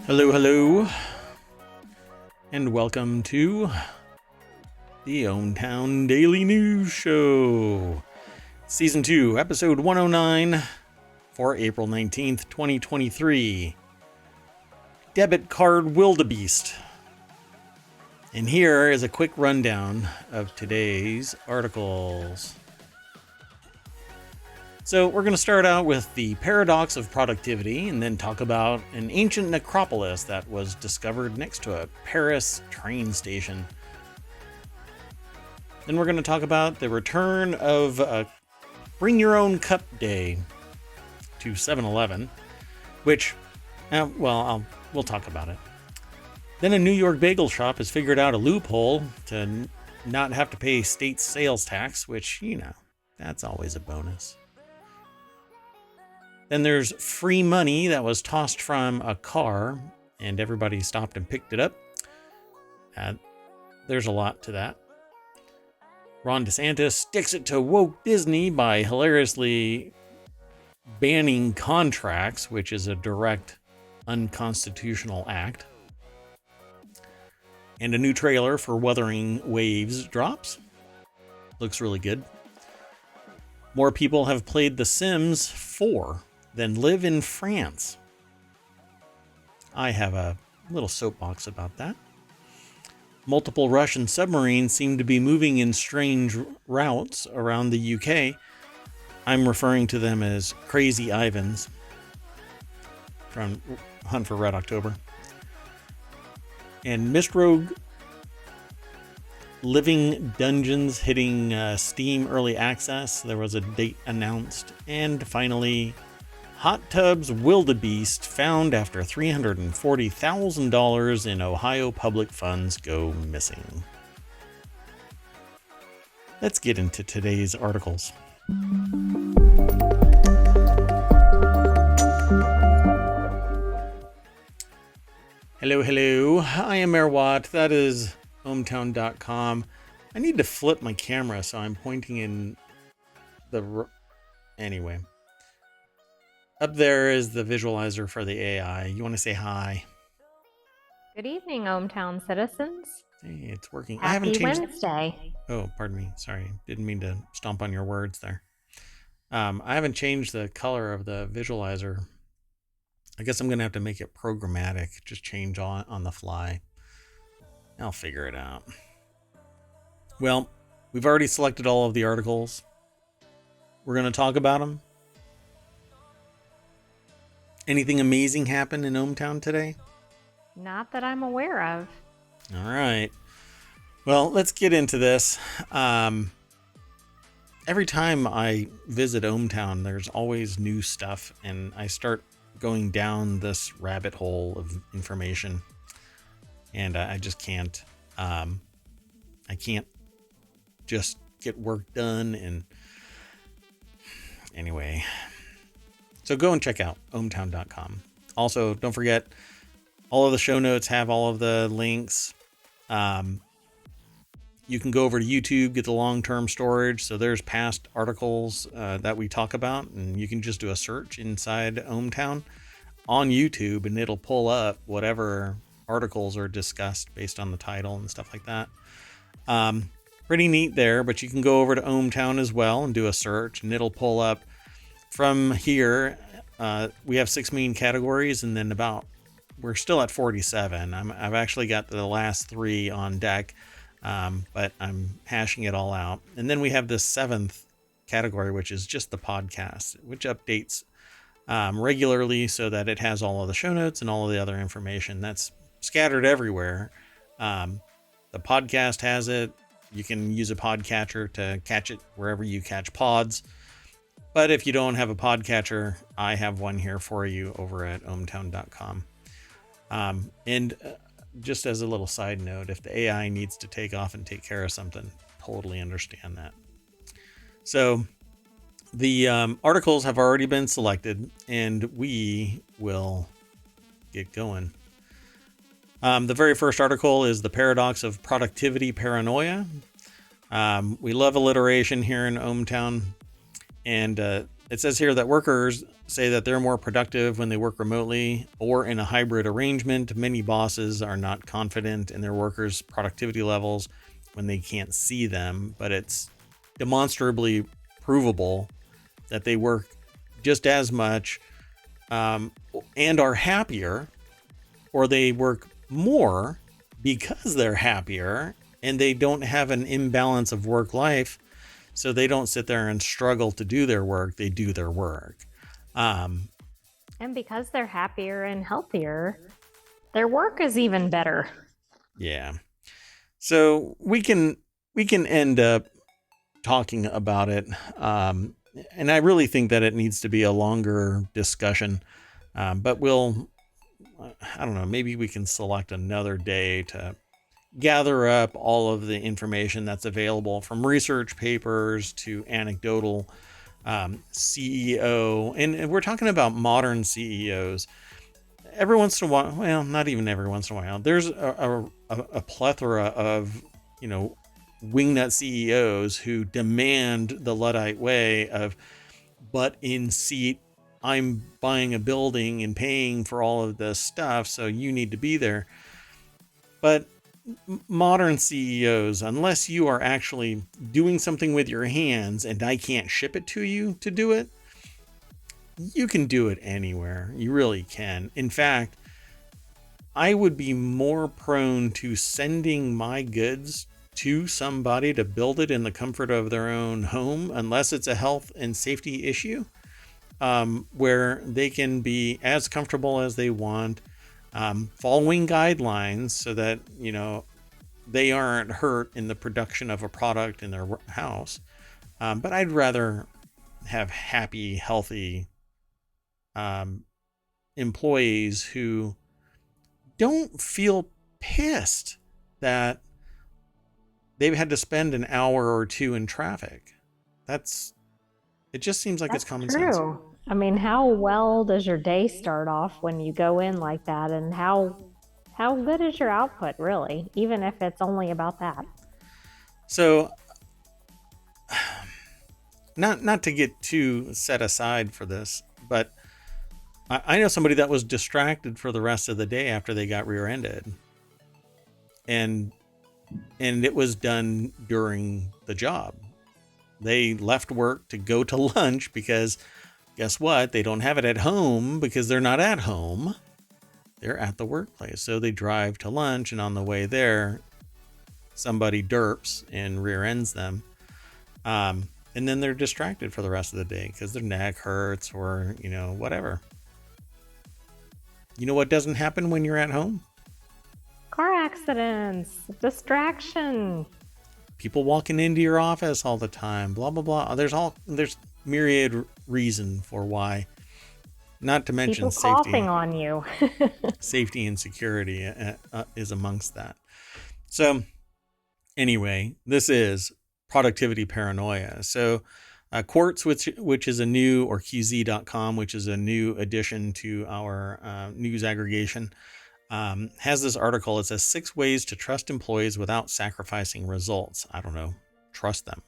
Hello, hello, and welcome to the ohmTown Daily News Show, Season 2, Episode 109 for April 19th, 2023. Debit card Wildebeest. And here is a quick rundown of today's articles. So we're going to start out with the paradox of productivity and then talk about an ancient necropolis that was discovered next to a Paris train station. Then we're going to talk about the return of Bring Your Own Cup Day to 7-Eleven, which, we'll talk about it. Then a New York Bagel Shop has figured out a loophole to not have to pay state sales tax, which, that's always a bonus. Then there's free money that was tossed from a car and everybody stopped and picked it up. There's a lot to that. Ron DeSantis sticks it to woke Disney by hilariously banning contracts, which is a direct unconstitutional act. And a new trailer for Wuthering Waves drops. Looks really good. More people have played The Sims 4 than live in France. I have a little soapbox about that. Multiple Russian submarines seem to be moving in strange routes around the UK. I'm referring to them as Crazy Ivans from Hunt for Red October. And Mistrogue Living Dungeons hitting Steam Early Access. There was a date announced. And finally, Hot Tubs Wildebeest found after $340,000 in Ohio public funds go missing. Let's get into today's articles. Hello. I am Mayor Watt. That is ohmtown.com. I need to flip my camera so I'm pointing in the... Anyway. Up there is the visualizer for the AI. You want to say hi? Good evening, ohmTown citizens. Hey, it's working. Happy I haven't changed... Wednesday. Oh, pardon me. Sorry. Didn't mean to stomp on your words there. I haven't changed the color of the visualizer. I guess I'm going to have to make it programmatic. Just change on the fly. I'll figure it out. Well, we've already selected all of the articles. We're going to talk about them. Anything amazing happen in ohmTown today? Not that I'm aware of. All right. Well, let's get into this. Every time I visit ohmTown, there's always new stuff, and I start going down this rabbit hole of information, and I just can't. I can't just get work done, and anyway. So go and check out ohmtown.com. Also, don't forget, all of the show notes have all of the links. You can go over to YouTube, get the long-term storage. So there's past articles that we talk about, and you can just do a search inside ohmTown on YouTube, and it'll pull up whatever articles are discussed based on the title and stuff like that. Pretty neat there, but you can go over to ohmTown as well and do a search, and it'll pull up. From here, we have 6 main categories, and then we're still at 47. I've actually got the last 3 on deck, but I'm hashing it all out. And then we have this 7th category, which is just the podcast, which updates regularly so that it has all of the show notes and all of the other information that's scattered everywhere. The podcast has it. You can use a podcatcher to catch it wherever you catch pods. But if you don't have a podcatcher, I have one here for you over at ohmtown.com. And just as a little side note, if the AI needs to take off and take care of something, totally understand that. So the articles have already been selected, and we will get going. The very first article is The Paradox of Productivity Paranoia. We love alliteration here in ohmTown. And It says here that workers say that they're more productive when they work remotely or in a hybrid arrangement. Many bosses are not confident in their workers' productivity levels when they can't see them, but it's demonstrably provable that they work just as much and are happier, or they work more because they're happier and they don't have an imbalance of work life. So they don't sit there and struggle to do their work. They do their work. And because they're happier and healthier, their work is even better. Yeah. So we can end up talking about it. And I really think that it needs to be a longer discussion. But I don't know, maybe we can select another day to gather up all of the information that's available, from research papers to anecdotal CEO. And we're talking about modern CEOs. Every once in a while, well, not even every once in a while, there's a plethora of, wingnut CEOs who demand the Luddite way of butt in seat. I'm buying a building and paying for all of this stuff, so you need to be there. But modern CEOs, unless you are actually doing something with your hands and I can't ship it to you to do it, you can do it anywhere. You really can. In fact, I would be more prone to sending my goods to somebody to build it in the comfort of their own home, unless it's a health and safety issue, where they can be as comfortable as they want, following guidelines so that, they aren't hurt in the production of a product in their house. But I'd rather have happy, healthy employees who don't feel pissed that they've had to spend an hour or two in traffic. It just seems like it's common sense. I mean, how well does your day start off when you go in like that, and how good is your output, really, even if it's only about that? So, not to get too set aside for this, but I know somebody that was distracted for the rest of the day after they got rear-ended, and it was done during the job. They left work to go to lunch because guess what? They don't have it at home because they're not at home. They're at the workplace. So they drive to lunch, and on the way there, somebody derps and rear ends them. And then they're distracted for the rest of the day because their neck hurts or, whatever. You know what doesn't happen when you're at home? Car accidents, distraction. People walking into your office all the time, blah, blah, blah. There's myriad reason for why. Not to mention people safety. Coughing on you. Safety and security is amongst that. So anyway, this is productivity paranoia. So Quartz, which is a new, or QZ.com, which is a new addition to our news aggregation, has this article. It says 6 ways to trust employees without sacrificing results. I don't know. Trust them.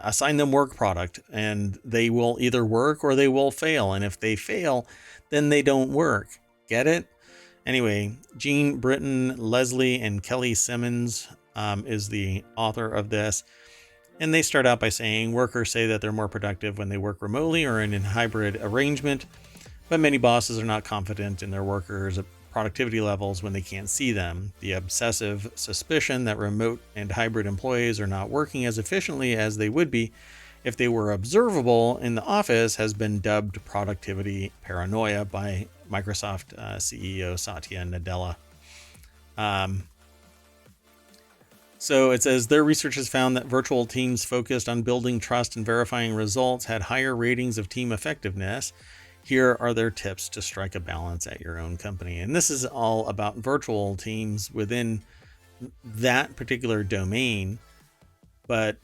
Assign them work product, and they will either work or they will fail. And if they fail, then they don't work. Get it? Anyway, Jean Britton, Leslie, and Kelly Simmons is the author of this. And they start out by saying workers say that they're more productive when they work remotely or in a hybrid arrangement, but many bosses are not confident in their workers' productivity levels when they can't see them. The obsessive suspicion that remote and hybrid employees are not working as efficiently as they would be if they were observable in the office has been dubbed productivity paranoia by Microsoft CEO Satya Nadella. So it says their research has found that virtual teams focused on building trust and verifying results had higher ratings of team effectiveness. Here are their tips to strike a balance at your own company. And this is all about virtual teams within that particular domain. But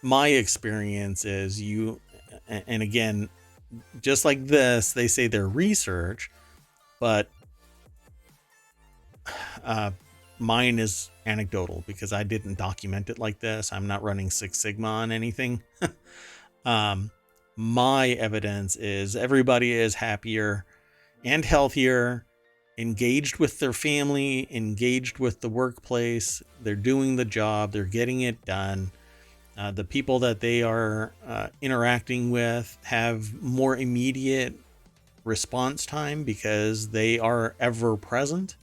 my experience is and again, just like this, they say their research, but mine is anecdotal because I didn't document it like this. I'm not running Six Sigma on anything. my evidence is everybody is happier and healthier, engaged with their family, engaged with the workplace. They're doing the job, they're getting it done. The people that they are interacting with have more immediate response time because they are ever present,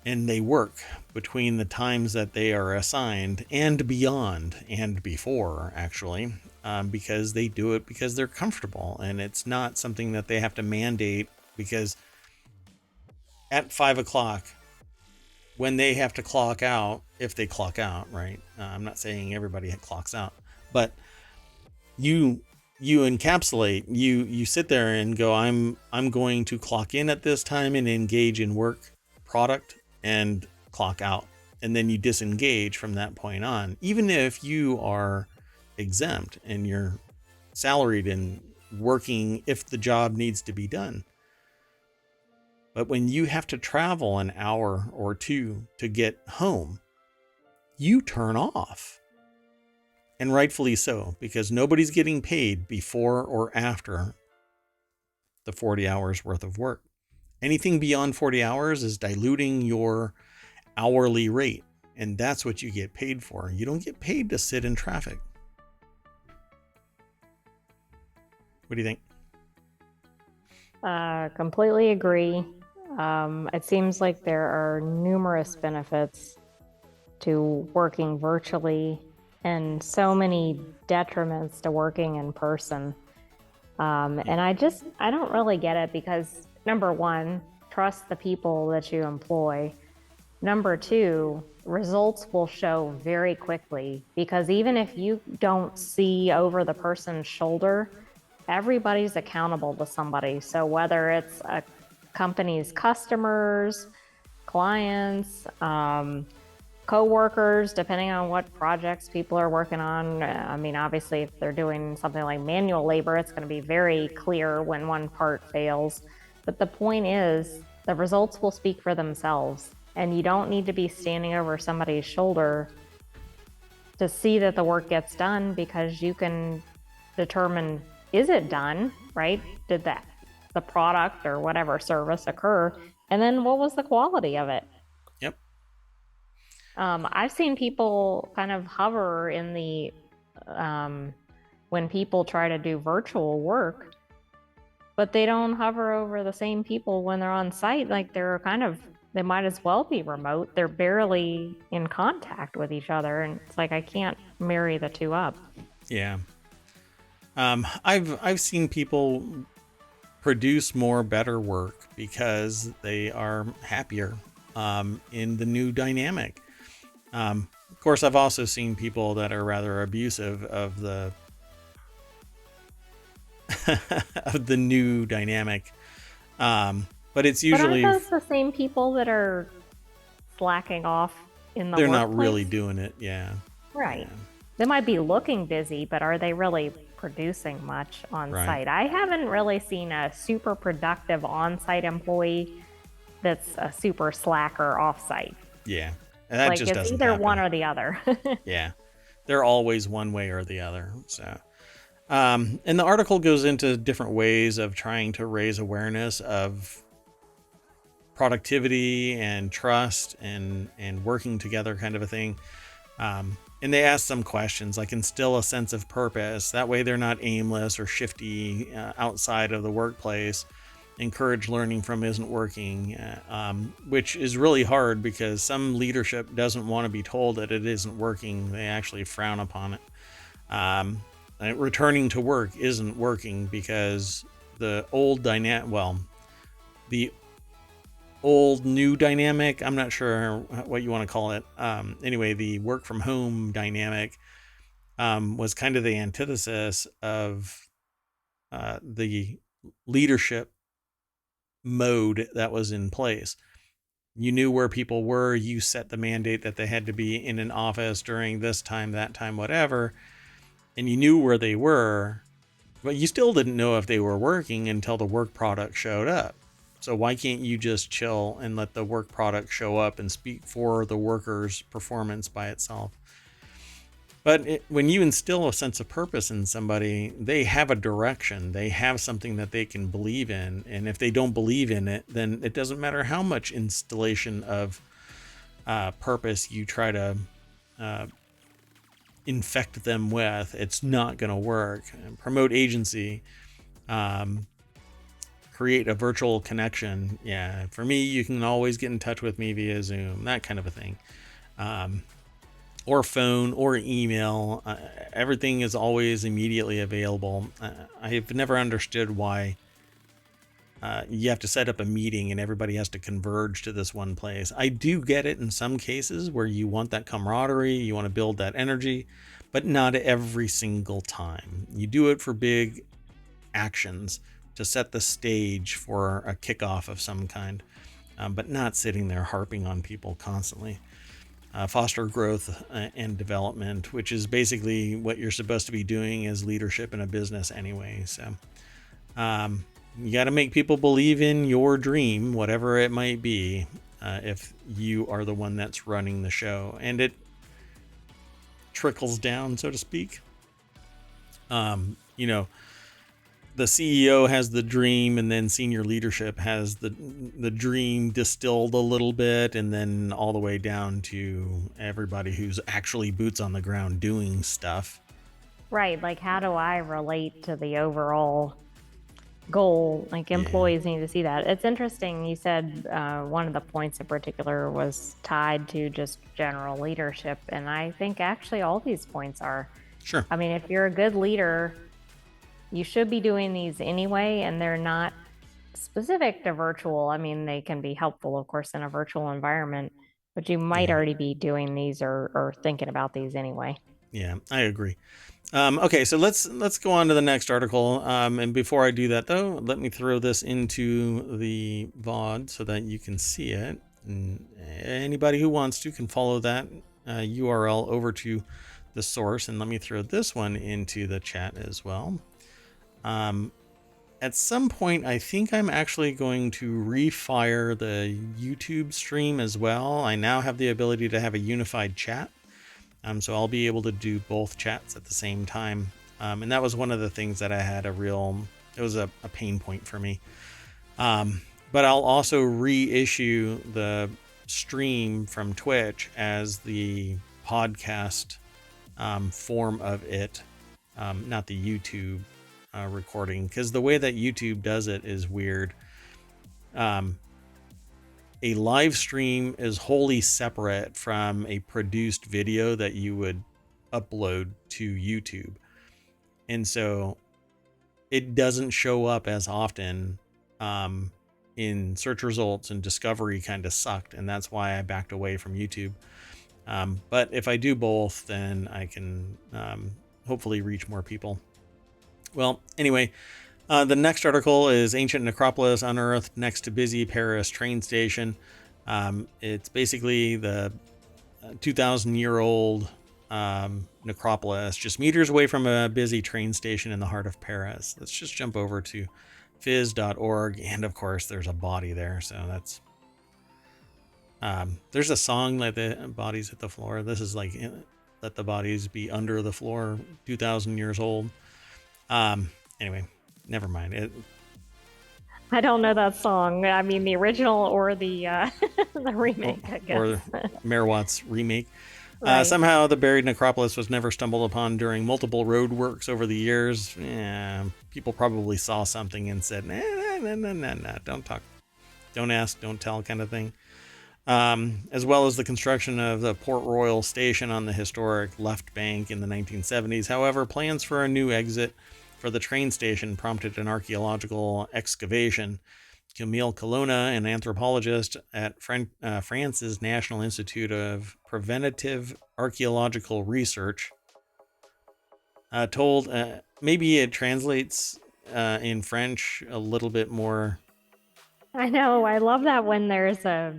and they work between the times that they are assigned and beyond and before, actually, because they do it because they're comfortable, and it's not something that they have to mandate. Because at 5 o'clock, when they have to clock out, if they clock out, right? I'm not saying everybody clocks out, but you encapsulate, you sit there and go, I'm going to clock in at this time and engage in work product and clock out, and then you disengage from that point on, even if you are exempt and you're salaried and working if the job needs to be done. But when you have to travel an hour or two to get home, you turn off. And rightfully so, because nobody's getting paid before or after the 40 hours worth of work. Anything beyond 40 hours is diluting your hourly rate, and that's what you get paid for. You don't get paid to sit in traffic. What do you think? Completely agree. It seems like there are numerous benefits to working virtually and so many detriments to working in person. And I don't really get it because, number one, trust the people that you employ. Number two, results will show very quickly, because even if you don't see over the person's shoulder, everybody's accountable to somebody. So whether it's a company's customers, clients, co-workers, depending on what projects people are working on. I mean, obviously, if they're doing something like manual labor, it's going to be very clear when one part fails. But the point is, the results will speak for themselves, and you don't need to be standing over somebody's shoulder to see that the work gets done, because you can determine, is it done, right? Did the product or whatever service occur? And then what was the quality of it? Yep. I've seen people kind of hover in the, when people try to do virtual work, but they don't hover over the same people when they're on site. Like they might as well be remote. They're barely in contact with each other. And it's like, I can't marry the two up. Yeah. I've seen people produce more better work because they are happier in the new dynamic. Of course, I've also seen people that are rather abusive of the of the new dynamic. But it's usually, but aren't those the same people that are slacking off in the they're workplace? not really doing it. Yeah. Right. Yeah. They might be looking busy, but are they really producing much on site? I haven't really seen a super productive on-site employee that's a super slacker off-site. Yeah. And that like just it's doesn't either happen. one or the other. Yeah. They're always one way or the other. So, and the article goes into different ways of trying to raise awareness of productivity and trust and working together, kind of a thing. And they ask some questions like, instill a sense of purpose. That way they're not aimless or shifty outside of the workplace. Encourage learning from isn't working, which is really hard because some leadership doesn't want to be told that it isn't working. They actually frown upon it. Returning to work isn't working because the old the old new dynamic, I'm not sure what you want to call it. Anyway, the work from home dynamic was kind of the antithesis of the leadership mode that was in place. You knew where people were, you set the mandate that they had to be in an office during this time, that time, whatever, and you knew where they were, but you still didn't know if they were working until the work product showed up. So why can't you just chill and let the work product show up and speak for the worker's performance by itself? But when you instill a sense of purpose in somebody, they have a direction. They have something that they can believe in. And if they don't believe in it, then it doesn't matter how much installation of purpose you try to infect them with. It's not going to work. Promote agency. Create a virtual connection. Yeah, for me, you can always get in touch with me via Zoom, that kind of a thing. Or phone or email. Everything is always immediately available. I've never understood why you have to set up a meeting and everybody has to converge to this one place. I do get it in some cases where you want that camaraderie, you want to build that energy, but not every single time. You do it for big actions to set the stage for a kickoff of some kind, but not sitting there harping on people constantly. Foster growth and development, which is basically what you're supposed to be doing as leadership in a business anyway. So you got to make people believe in your dream, whatever it might be, if you are the one that's running the show. And it trickles down, so to speak. The CEO has the dream, and then senior leadership has the dream distilled a little bit, and then all the way down to everybody who's actually boots on the ground doing stuff. Right. Like, how do I relate to the overall goal? Like, employees need to see that. It's interesting. You said one of the points in particular was tied to just general leadership. And I think actually all these points are. Sure. I mean, if you're a good leader, you should be doing these anyway, and they're not specific to virtual. I mean, they can be helpful, of course, in a virtual environment, but you might already be doing these or thinking about these anyway. Yeah, I agree. Okay, so let's go on to the next article. And before I do that, though, let me throw this into the VOD so that you can see it. And anybody who wants to can follow that URL over to the source. And let me throw this one into the chat as well. At some point, I think I'm actually going to refire the YouTube stream as well. I now have the ability to have a unified chat. So I'll be able to do both chats at the same time. And that was one of the things that I had it was a pain point for me. But I'll also reissue the stream from Twitch as the podcast form of it, not the YouTube recording, because the way that YouTube does it is weird. A live stream is wholly separate from a produced video that you would upload to YouTube. And so it doesn't show up as often in search results, and discovery kind of sucked. And that's why I backed away from YouTube. But if I do both, then I can hopefully reach more people. Well, anyway, the next article is Ancient Necropolis unearthed next to busy Paris train station. It's basically the 2,000-year-old necropolis, just meters away from a busy train station in the heart of Paris. Let's just jump over to phys.org. And of course, there's a body there. So that's... there's a song like the bodies hit the floor. This is like let the bodies be under the floor, 2,000 years old. Anyway, never mind. I don't know that song. I mean, the original or the the remake, I guess. Or Merwatt's remake. Right. Somehow the buried necropolis was never stumbled upon during multiple road works over the years. People probably saw something and said, nah, don't talk. Don't ask, don't tell kind of thing. As well as the construction of the Port Royal station on the historic left bank in the 1970s. However, plans for a new exit for the train station prompted an archaeological excavation. Camille Colonna, an anthropologist at France's National Institute of Preventative Archaeological Research, told maybe it translates in French a little bit more. I know. I love that when there's a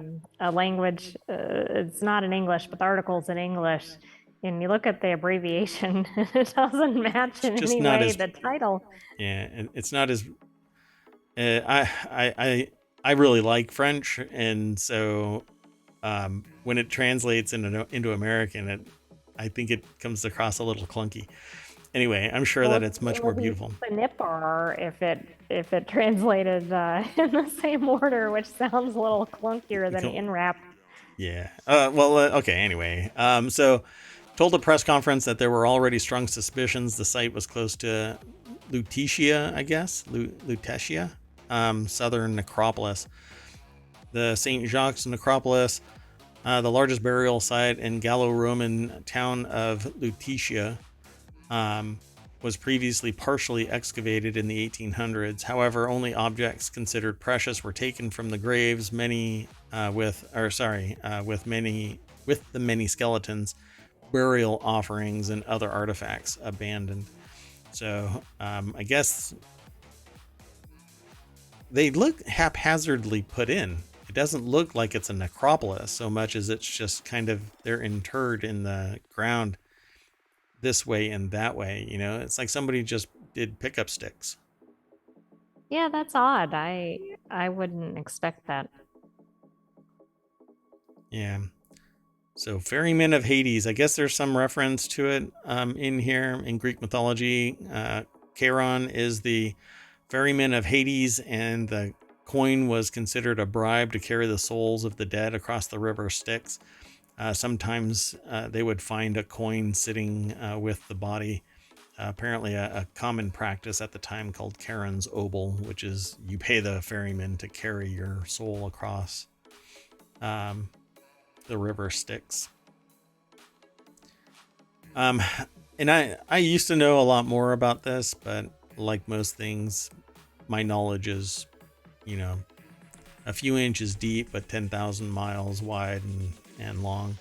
language, it's not in English, but the article's in English, and you look at the abbreviation, it doesn't match in any way the title. Yeah, it's not as... I really like French, and so when it translates into American, I think it comes across a little clunky. Anyway, I'm sure Well, that it's much it more would be beautiful. Nipper if it translated in the same order, which sounds a little clunkier than INRAP. Yeah. Okay. Anyway, so told a press conference that there were already strong suspicions the site was close to Lutetia, I guess, Lutetia, southern Necropolis. The St. Jacques Necropolis, the largest burial site in Gallo-Roman town of Lutetia, was previously partially excavated in the 1800s. However, only objects considered precious were taken from the graves. With the many skeletons, burial offerings, and other artifacts abandoned. So, I guess they look haphazardly put in. It doesn't look like it's a necropolis so much as it's just kind of they're interred in the ground this way and that way. It's like somebody just did pickup sticks. Yeah, that's odd. I wouldn't expect that. Yeah. So ferryman of Hades, I guess there's some reference to it in here in Greek mythology. Charon is the ferryman of Hades, and the coin was considered a bribe to carry the souls of the dead across the river Styx. Sometimes they would find a coin sitting with the body. Apparently a common practice at the time called Charon's Obol, which is you pay the ferryman to carry your soul across the river Styx. And I used to know a lot more about this, but like most things, my knowledge is, a few inches deep, but 10,000 miles wide and long.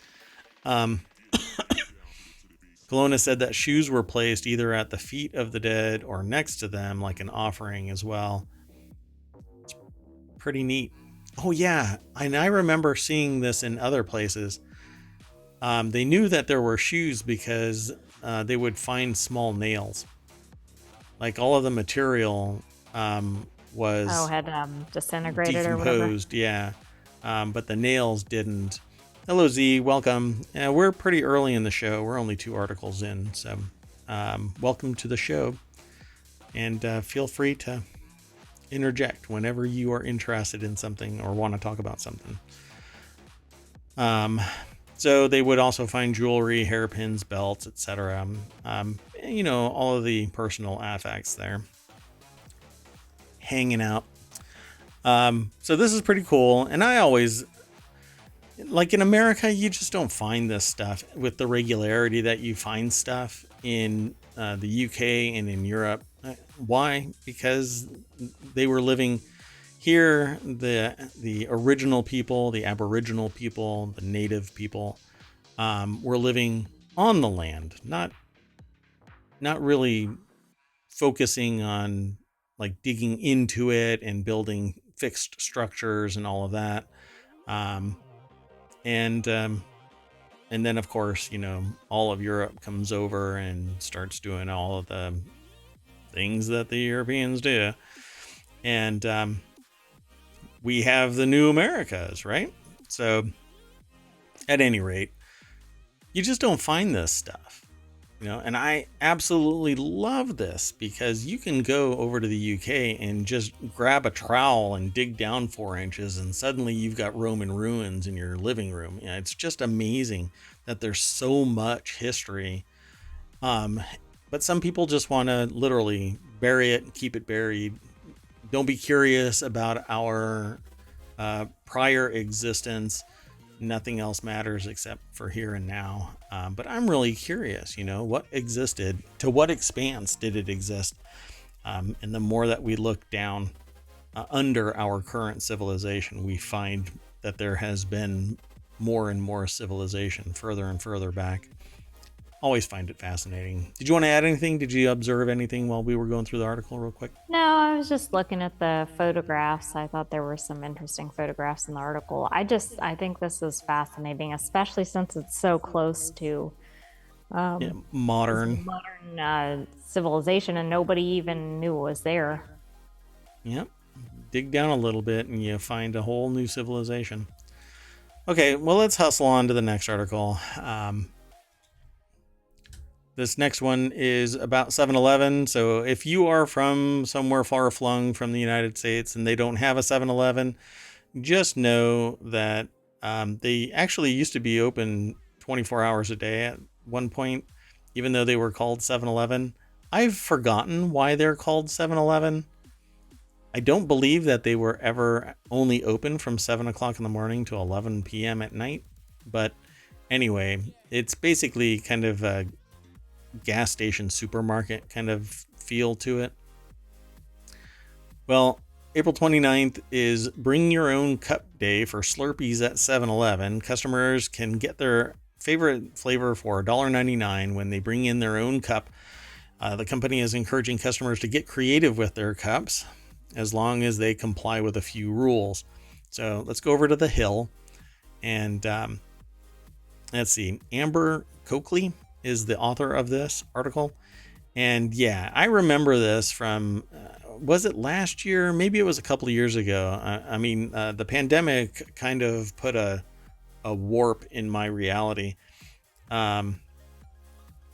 Kelowna said that shoes were placed either at the feet of the dead or next to them, like an offering as well. It's pretty neat. Oh yeah, and I remember seeing this in other places. They knew that there were shoes because they would find small nails. Like all of the material was had disintegrated decomposed, yeah. But the nails didn't. Hello, Z. Welcome. We're pretty early in the show. We're only 2 articles in, so welcome to the show. And feel free to interject whenever you are interested in something or want to talk about something. So they would also find jewelry, hairpins, belts, etc. All of the personal artifacts there hanging out. So this is pretty cool. And I always, like in America, you just don't find this stuff with the regularity that you find stuff in the UK and in Europe. Why? Because they were living here. The original people, the Aboriginal people, the native people were living on the land, not really focusing on like digging into it and building fixed structures and all of that. And then of course, all of Europe comes over and starts doing all of the things that the Europeans do. And we have the new Americas, right? So at any rate, you just don't find this stuff. And I absolutely love this because you can go over to the UK and just grab a trowel and dig down 4 inches and suddenly you've got Roman ruins in your living room. It's just amazing that there's so much history. But some people just want to literally bury it and keep it buried. Don't be curious about our prior existence. Nothing else matters except for here and now. But I'm really curious, what existed, to what expanse did it exist? And the more that we look down under our current civilization, we find that there has been more and more civilization further and further back. Always find it fascinating. Did you want to add anything? Did you observe anything while we were going through the article real quick? No, I was just looking at the photographs. I thought there were some interesting photographs in the article. I think this is fascinating, especially since it's so close to modern civilization and nobody even knew it was there. Yep. Dig down a little bit and you find a whole new civilization. Okay, well, let's hustle on to the next article. This next one is about 7-Eleven. So if you are from somewhere far flung from the United States and they don't have a 7-Eleven, just know that they actually used to be open 24 hours a day at one point, even though they were called 7-Eleven. I've forgotten why they're called 7-Eleven. I don't believe that they were ever only open from 7 o'clock in the morning to 11 p.m. at night. But anyway, it's basically kind of a gas station supermarket kind of feel to it. Well, April 29th is Bring Your Own Cup Day for Slurpees at 7-Eleven. Customers can get their favorite flavor for $1.99 when they bring in their own cup. The company is encouraging customers to get creative with their cups as long as they comply with a few rules. So let's go over to the Hill and let's see. Amber Coakley is the author of this article. And yeah, I remember this from, was it last year? Maybe it was a couple of years ago. The pandemic kind of put a warp in my reality. It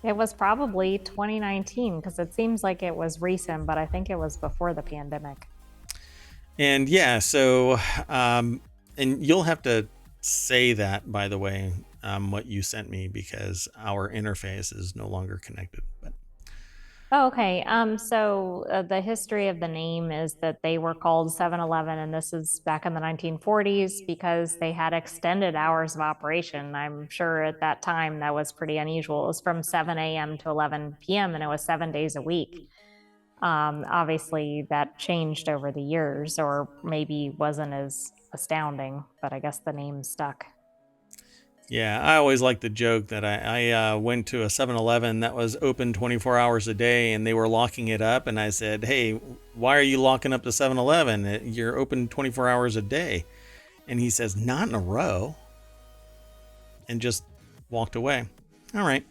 was probably 2019 because it seems like it was recent, but I think it was before the pandemic. And yeah, so, and you'll have to say that, by the way, what you sent me, because our interface is no longer connected. But Oh, okay. So the history of the name is that they were called 7-Eleven, and this is back in the 1940s because they had extended hours of operation. I'm sure at that time that was pretty unusual. It was from 7 a.m. to 11 p.m., and it was 7 days a week. Obviously, that changed over the years, or maybe wasn't as astounding, but I guess the name stuck. yeah, I always liked the joke that I went to a 7-Eleven that was open 24 hours a day and they were locking it up. And I said, hey, why are you locking up the 7-Eleven? You're open 24 hours a day. And he says, not in a row. And just walked away. All right.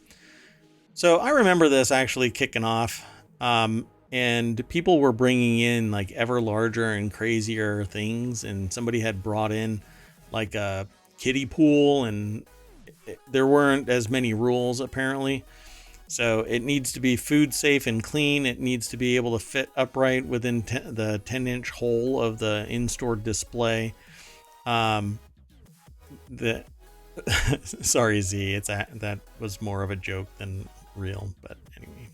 So I remember this actually kicking off. And people were bringing in like ever larger and crazier things. And somebody had brought in like a kiddie pool, and there weren't as many rules apparently. So it needs to be food safe and clean. It needs to be able to fit upright within the 10-inch hole of the in-store display. Sorry, Z, that was more of a joke than real, but anyway.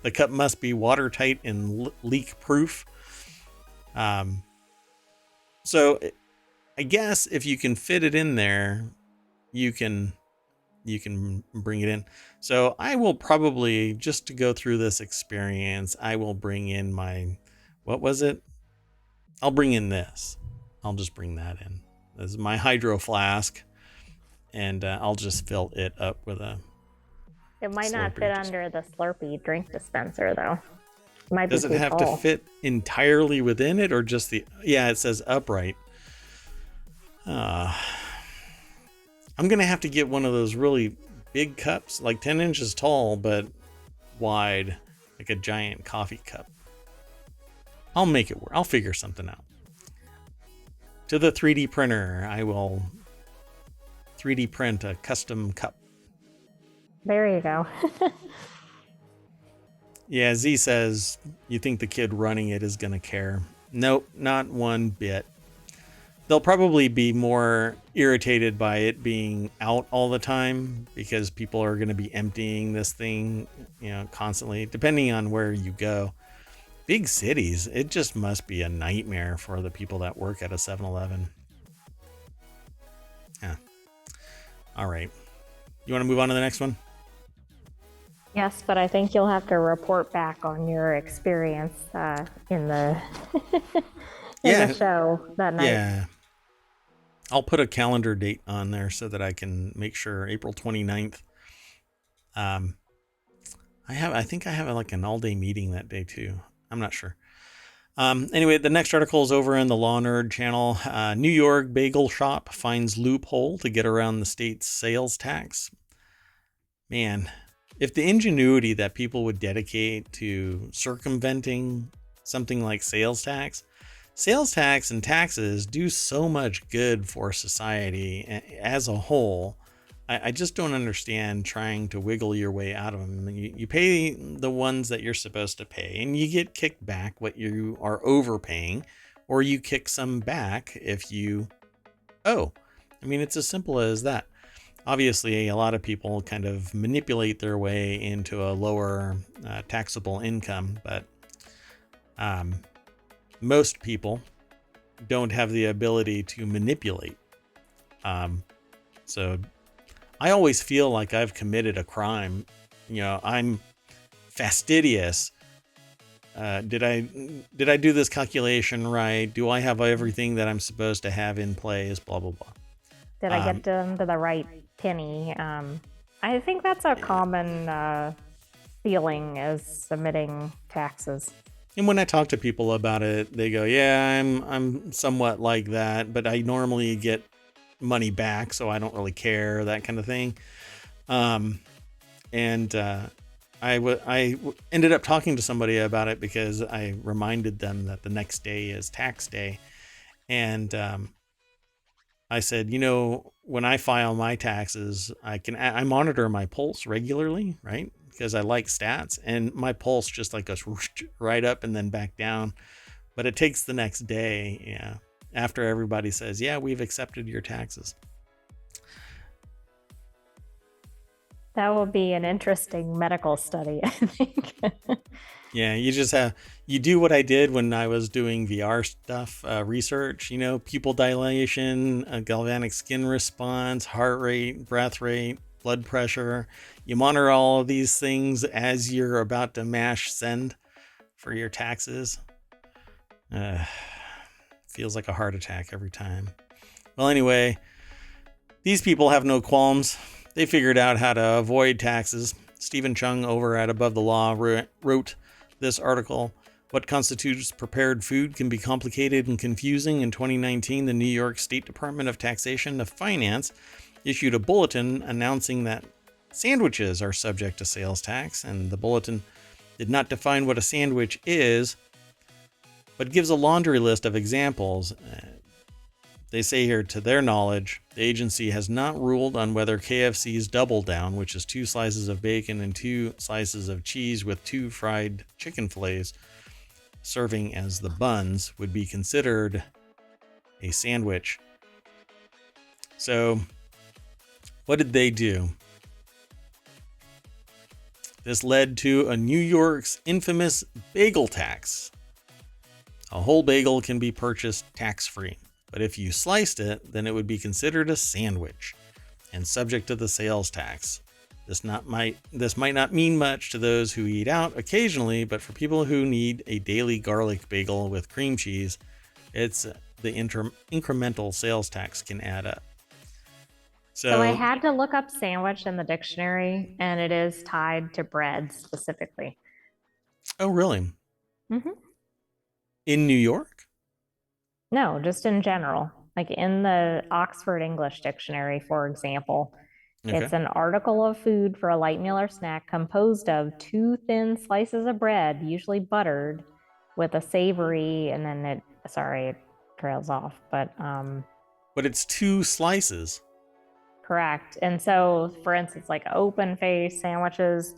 The cup must be watertight and leak proof. So I guess if you can fit it in there, you can bring it in. So I will probably, just to go through this experience, I will bring in my, what was it? I'll bring in this. I'll just bring that in. This is my hydro flask, and I'll just fill it up with a. It might not fit under the Slurpee drink dispenser, though. Might be Does it have to fit entirely within it, or just the? Yeah, it says upright. I'm gonna have to get one of those really big cups, like 10 inches tall but wide, like a giant coffee cup. I'll make it work. I'll figure something out. To the 3D printer, I will 3D print a custom cup. There you go. Yeah, Z says, you think the kid running it is gonna care? Nope, not one bit. They'll probably be more irritated by it being out all the time because people are going to be emptying this thing, constantly, depending on where you go. Big cities, it just must be a nightmare for the people that work at a 7-Eleven. Yeah. All right. You want to move on to the next one? Yes, but I think you'll have to report back on your experience in the the show that night. Yeah. I'll put a calendar date on there so that I can make sure April 29th. I think I have like an all-day meeting that day too. I'm not sure. Anyway, the next article is over in the Law Nerd channel. New York Bagel Shop finds loophole to get around the state's sales tax. Man, if the ingenuity that people would dedicate to circumventing something like sales tax and taxes do so much good for society as a whole. I just don't understand trying to wiggle your way out of them. You pay the ones that you're supposed to pay, and you get kicked back what you are overpaying, or you kick some back if you owe. I mean, it's as simple as that. Obviously, a lot of people kind of manipulate their way into a lower taxable income, but most people don't have the ability to manipulate. So I always feel like I've committed a crime. I'm fastidious. Did I do this calculation right? Do I have everything that I'm supposed to have in place? Blah blah blah. Did I get them to the right penny? I think that's a common feeling as submitting taxes. And when I talk to people about it, they go, "Yeah, I'm somewhat like that, but I normally get money back, so I don't really care," that kind of thing. I ended up talking to somebody about it because I reminded them that the next day is tax day, and I said, when I file my taxes, I monitor my pulse regularly, right? Because I like stats, and my pulse just like goes right up and then back down. But it takes the next day, after everybody says, "Yeah, we've accepted your taxes." That will be an interesting medical study, I think. Yeah, you do what I did when I was doing VR stuff, research, pupil dilation, galvanic skin response, heart rate, breath rate, blood pressure. You monitor all of these things as you're about to mash send for your taxes. Feels like a heart attack every time. Well, anyway, these people have no qualms. They figured out how to avoid taxes. Stephen Chung over at Above the Law wrote this article. What constitutes prepared food can be complicated and confusing. In 2019, the New York State Department of Taxation and Finance issued a bulletin announcing that sandwiches are subject to sales tax, and the bulletin did not define what a sandwich is, but gives a laundry list of examples. They say here, to their knowledge, the agency has not ruled on whether KFC's Double Down, which is 2 slices of bacon and 2 slices of cheese with 2 fried chicken fillets serving as the buns, would be considered a sandwich. So, what did they do? This led to a New York's infamous bagel tax. A whole bagel can be purchased tax-free, but if you sliced it, then it would be considered a sandwich and subject to the sales tax. This might not mean much to those who eat out occasionally, but for people who need a daily garlic bagel with cream cheese, it's the incremental sales tax can add up. So I had to look up sandwich in the dictionary, and it is tied to bread specifically. Oh, really? Mm-hmm. In New York? No, just in general. Like in the Oxford English Dictionary, for example, it's an article of food for a light meal or snack composed of 2 thin slices of bread, usually buttered, with a savory, and then it trails off. But it's 2 slices. Correct. And so, for instance, like open face sandwiches,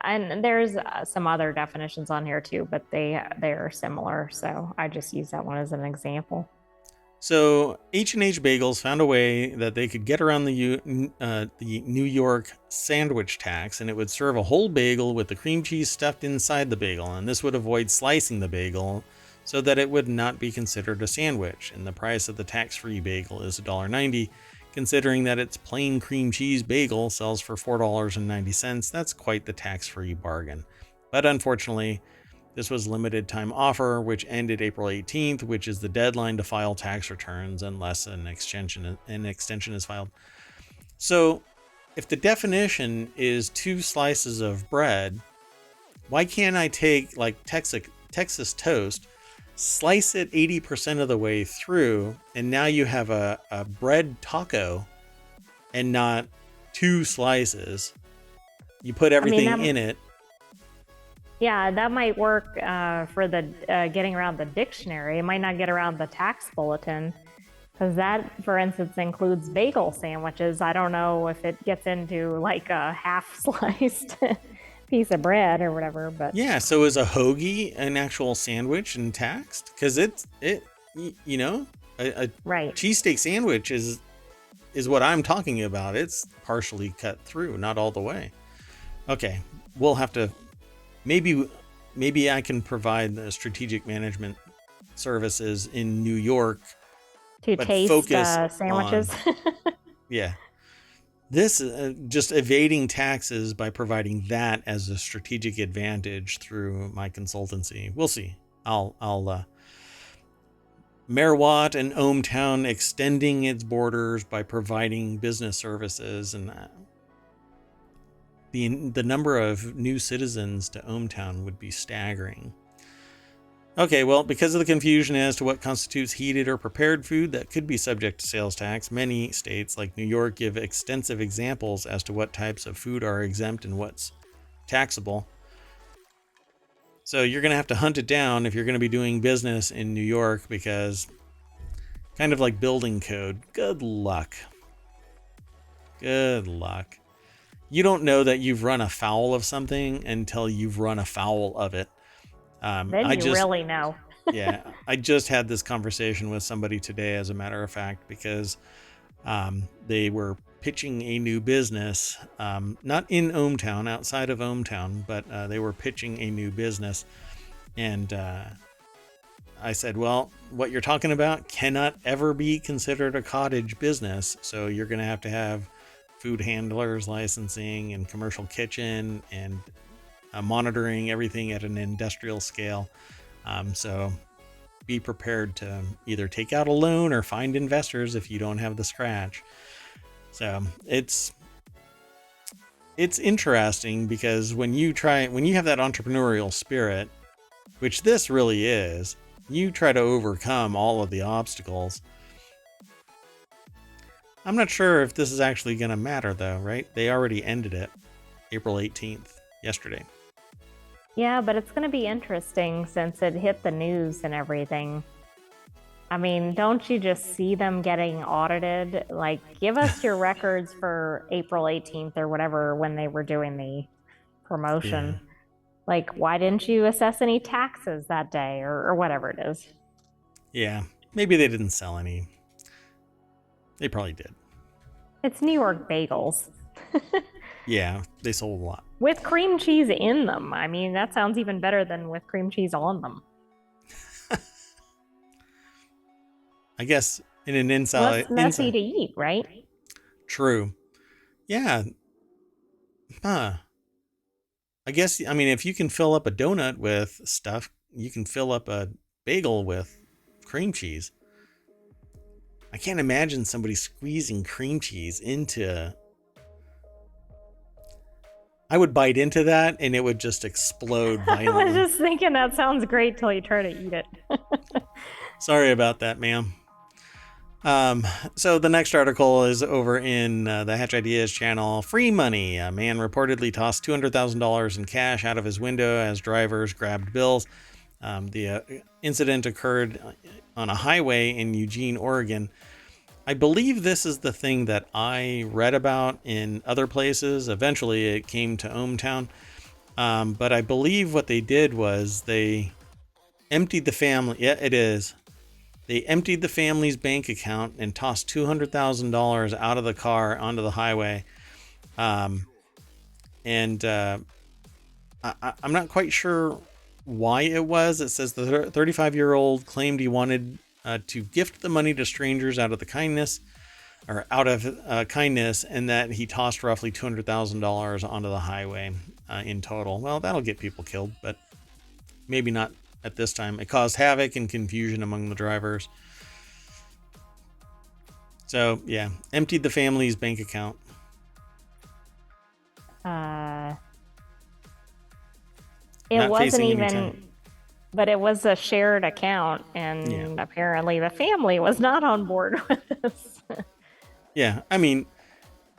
and there's some other definitions on here too, but they are similar. So I just use that one as an example. So H&H Bagels found a way that they could get around the New York sandwich tax, and it would serve a whole bagel with the cream cheese stuffed inside the bagel, and this would avoid slicing the bagel so that it would not be considered a sandwich. And the price of the tax-free bagel is $1.90, considering that its plain cream cheese bagel sells for $4.90. That's quite the tax-free bargain. But unfortunately, this was a limited time offer, which ended April 18th, which is the deadline to file tax returns unless an extension is filed. So if the definition is 2 slices of bread, why can't I take like Texas toast, slice it 80% of the way through, and now you have a bread taco and not 2 slices? You put everything in it. Yeah, that might work for the getting around the dictionary. It might not get around the tax bulletin. Because that, for instance, includes bagel sandwiches. I don't know if it gets into like a half sliced piece of bread or whatever, but Yeah, so is a hoagie an actual sandwich and taxed? Because you know, a right. cheesesteak sandwich is what I'm talking about. It's partially cut through, not all the way. Okay, we'll have to maybe I can provide the strategic management services in New York, To but taste focus sandwiches. on yeah. This just evading taxes by providing that as a strategic advantage through my consultancy. We'll see. I'll Merwat and ohmTown extending its borders by providing business services, and the number of new citizens to ohmTown would be staggering. Okay, well, because of the confusion as to what constitutes heated or prepared food that could be subject to sales tax, many states like New York give extensive examples as to what types of food are exempt and what's taxable. So you're going to have to hunt it down if you're going to be doing business in New York, because kind of like building code, good luck. Good luck. You don't know that you've run afoul of something until you've run afoul of it. Then you really know. Yeah, I just had this conversation with somebody today, as a matter of fact, because they were pitching a new business, not in ohmTown, outside of ohmTown, but they were pitching a new business. And I said, well, what you're talking about cannot ever be considered a cottage business. So you're going to have food handlers licensing and commercial kitchen and monitoring everything at an industrial scale. So be prepared to either take out a loan or find investors if you don't have the scratch. So it's interesting, because when you have that entrepreneurial spirit, which this really is, you try to overcome all of the obstacles. I'm not sure if this is actually going to matter though, right? They already ended it April 18th, yesterday. Yeah, but it's going to be interesting since it hit the news and everything. I mean, don't you just see them getting audited? Like, give us your records for April 18th or whatever when they were doing the promotion. Yeah. Like, why didn't you assess any taxes that day or whatever it is? Yeah, maybe they didn't sell any. They probably did. It's New York bagels. Yeah, they sold a lot. With cream cheese in them. I mean, that sounds even better than with cream cheese on them. I guess in an inside... Less messy to eat, right? True. Yeah. Huh. I guess, I mean, if you can fill up a donut with stuff, you can fill up a bagel with cream cheese. I can't imagine somebody squeezing cream cheese into... I would bite into that and it would just explode violently. I was just thinking that sounds great till you try to eat it. Sorry about that, ma'am. So the next article is over in the Hatch Ideas channel. Free money. A man reportedly tossed $200,000 in cash out of his window as drivers grabbed bills. The incident occurred on a highway in Eugene, Oregon. I believe this is the thing that I read about in other places. Eventually it came to ohmTown. But I believe what they did was they emptied the family. Yeah, it is. They emptied the family's bank account and tossed $200,000 out of the car onto the highway. I'm not quite sure why it was. It says the 35-year-old claimed he wanted to gift the money to strangers out of kindness, and that he tossed roughly $200,000 onto the highway in total. Well, that'll get people killed, but maybe not at this time. It caused havoc and confusion among the drivers. So, yeah, emptied the family's bank account. It wasn't even, but it was a shared account, and apparently the family was not on board with this. Yeah, I mean,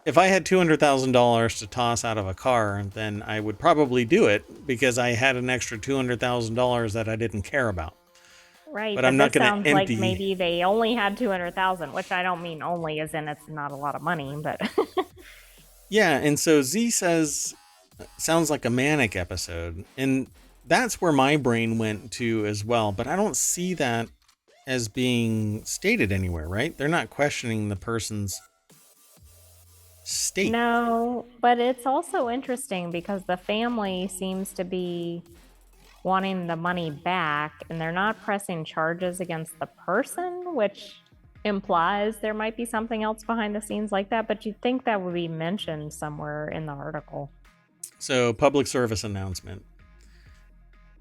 if I had $200,000 to toss out of a car, then I would probably do it because I had an extra $200,000 that I didn't care about. Right, but but I'm not this going to sounds like empty. maybe they only had 200,000, which I don't mean only as in it's not a lot of money, but Yeah, and so Z says, sounds like a manic episode. And that's where my brain went to as well. But I don't see that as being stated anywhere, right? They're not questioning the person's state. no, but it's also interesting because the family seems to be wanting the money back and they're not pressing charges against the person, which implies there might be something else behind the scenes like that, but you'd think that would be mentioned somewhere in the article. So, public service announcement.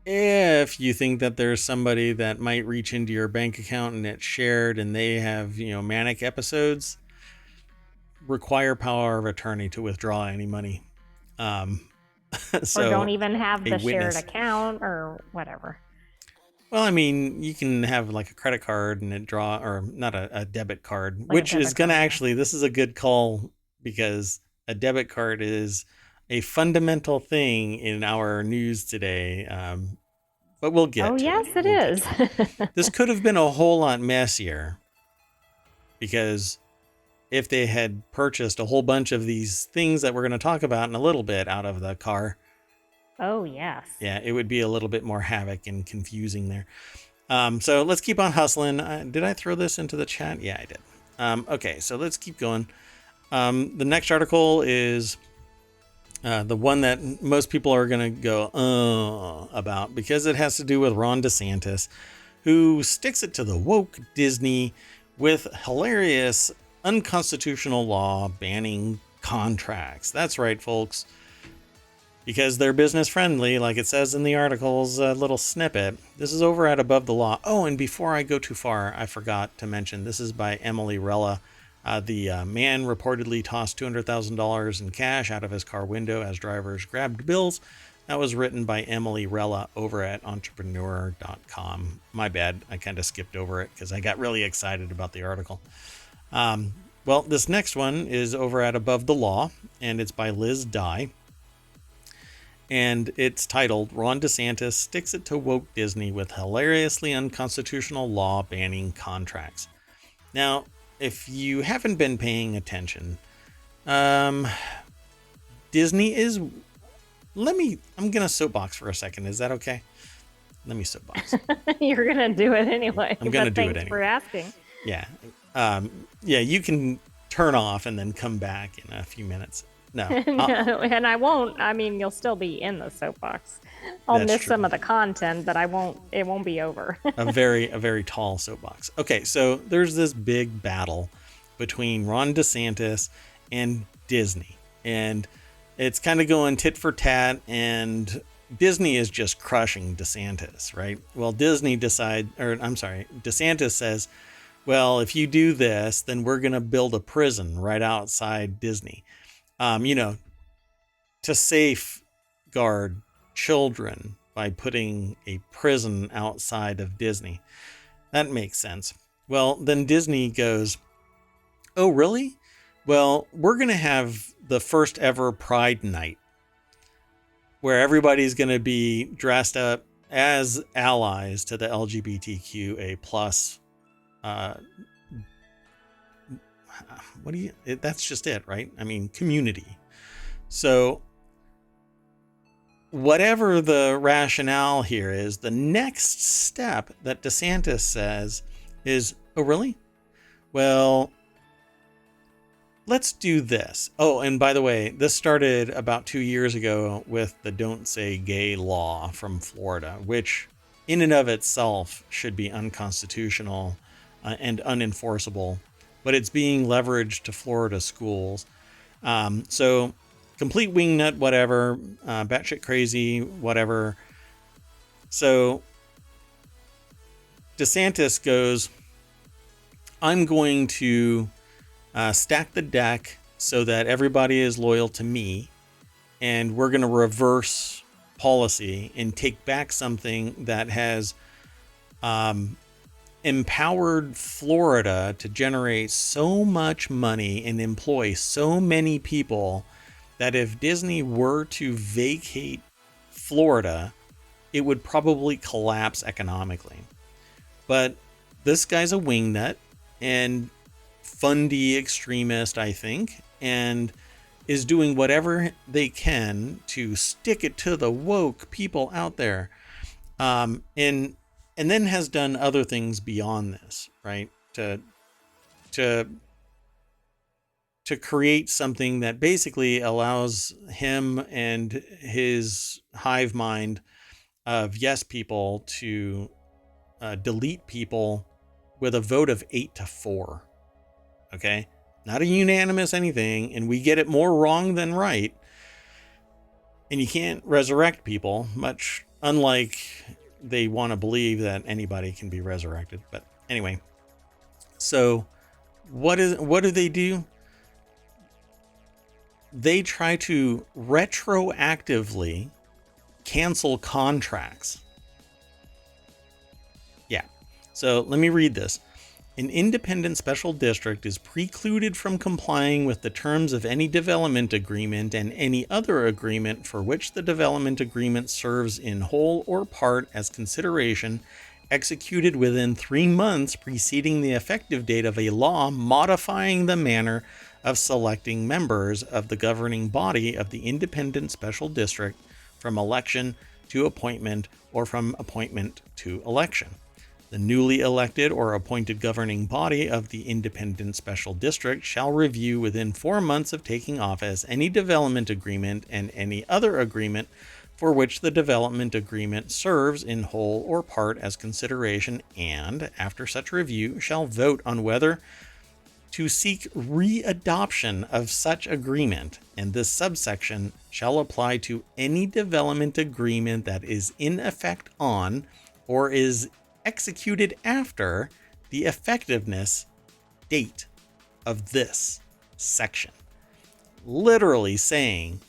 If you think that there's somebody that might reach into your bank account and it's shared and they have, manic episodes, require power of attorney to withdraw any money. Um, Or don't so even have a the shared witness. account or whatever. Well, I mean, you can have like a credit card and it draw, or not a debit card, Like a which is debit going to card, yeah. actually, this is a good call because a debit card is a fundamental thing in our news today. But we'll get Oh, to yes, it. it We'll get is. to it. This could have been a whole lot messier because if they had purchased a whole bunch of these things that we're going to talk about in a little bit out of the car, Oh, yes. yeah, it would be a little bit more havoc and confusing there. So let's keep on hustling. Did I throw this into the chat? Yeah, I did. Okay, so let's keep going. The next article is the one that most people are going to go about because it has to do with Ron DeSantis, who sticks it to the woke Disney with hilarious unconstitutional law banning contracts. That's right, folks. Because they're business friendly, like it says in the article's little snippet. This is over at Above the Law. Oh, and before I go too far, I forgot to mention this is by Emily Rella. The man reportedly tossed $200,000 in cash out of his car window as drivers grabbed bills. That was written by Emily Rella over at entrepreneur.com. My bad, I kind of skipped over it because I got really excited about the article. Well, this next one is over at Above the Law, and it's by Liz Dye. And it's titled, Ron DeSantis Sticks It to Woke Disney with Hilariously Unconstitutional Law Banning Contracts. Now, if you haven't been paying attention, Disney is... I'm going to soapbox for a second. Is that okay? Let me soapbox. You're going to do it anyway. I'm going to do it Thanks anyway. for asking. Yeah. Yeah, you can turn off and then come back in a few minutes. No. And I won't. I mean, you'll still be in the soapbox. I'll That's miss true. some of the content, but it won't be over. a very tall soapbox. Okay, so there's this big battle between Ron DeSantis and Disney. And it's kind of going tit for tat, and Disney is just crushing DeSantis, right? Well, DeSantis says, well, if you do this, then we're going to build a prison right outside Disney. To safeguard children by putting a prison outside of Disney. That makes sense. Well, then Disney goes, oh, really? Well, we're going to have the first ever Pride Night where everybody's going to be dressed up as allies to the LGBTQA plus. That's just it, right? I mean, community. So whatever the rationale here is, the next step that DeSantis says is, oh, really? Well, let's do this. Oh, and by the way, this started about 2 years ago with the Don't Say Gay law from Florida, which in and of itself should be unconstitutional and unenforceable, but it's being leveraged to Florida schools. So complete wingnut, whatever, batshit crazy, whatever. So DeSantis goes, I'm going to stack the deck so that everybody is loyal to me, and we're going to reverse policy and take back something that has empowered Florida to generate so much money and employ so many people that if Disney were to vacate Florida, it would probably collapse economically. But this guy's a wingnut and fundy extremist, I think, and is doing whatever they can to stick it to the woke people out there. And then has done other things beyond this, right? To create something that basically allows him and his hive mind of yes people to delete people with a vote of 8-4. Okay, not a unanimous anything, and we get it more wrong than right. And you can't resurrect people, much unlike they want to believe that anybody can be resurrected. But anyway, so what do they do? They try to retroactively cancel contracts. Yeah. So let me read this. An independent special district is precluded from complying with the terms of any development agreement and any other agreement for which the development agreement serves in whole or part as consideration, executed within 3 months preceding the effective date of a law modifying the manner of selecting members of the governing body of the independent special district from election to appointment or from appointment to election. The newly elected or appointed governing body of the independent special district shall review within 4 months of taking office any development agreement and any other agreement for which the development agreement serves in whole or part as consideration, and, after such review, shall vote on whether to seek re-adoption of such agreement, and this subsection shall apply to any development agreement that is in effect on or is executed after the effectiveness date of this section. Literally saying,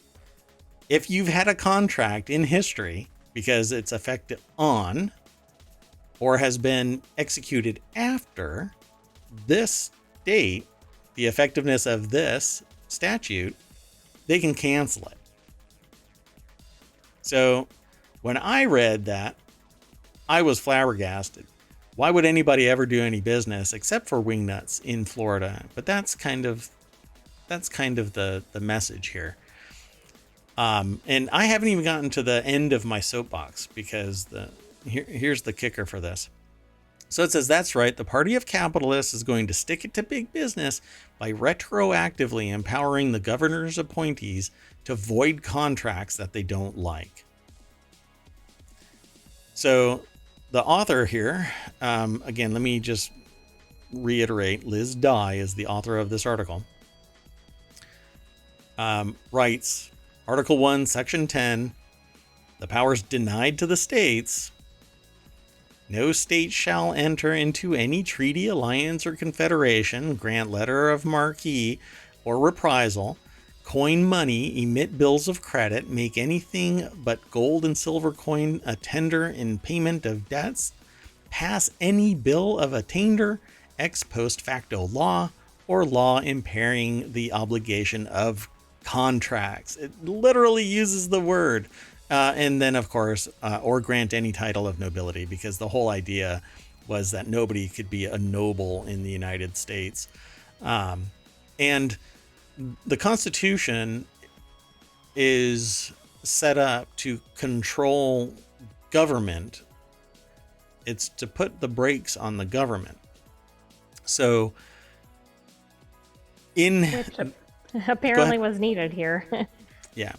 if you've had a contract in history because it's effective on or has been executed after this date, the effectiveness of this statute, they can cancel it. So when I read that, I was flabbergasted. Why would anybody ever do any business except for wingnuts in Florida? But that's kind of the message here. And I haven't even gotten to the end of my soapbox because here's the kicker for this. So it says, that's right, the party of capitalists is going to stick it to big business by retroactively empowering the governor's appointees to void contracts that they don't like. So the author here, again, let me just reiterate, Liz Dye is the author of this article, writes, Article 1, Section 10, the powers denied to the states. No state shall enter into any treaty, alliance, or confederation, grant letter of marque or reprisal, coin money, emit bills of credit, make anything but gold and silver coin a tender in payment of debts, pass any bill of attainder, ex post facto law, or law impairing the obligation of contracts. It literally uses the word. And then, of course, or grant any title of nobility, because the whole idea was that nobody could be a noble in the United States. And the Constitution is set up to control government. It's to put the brakes on the government. So, which apparently was needed here. Yeah.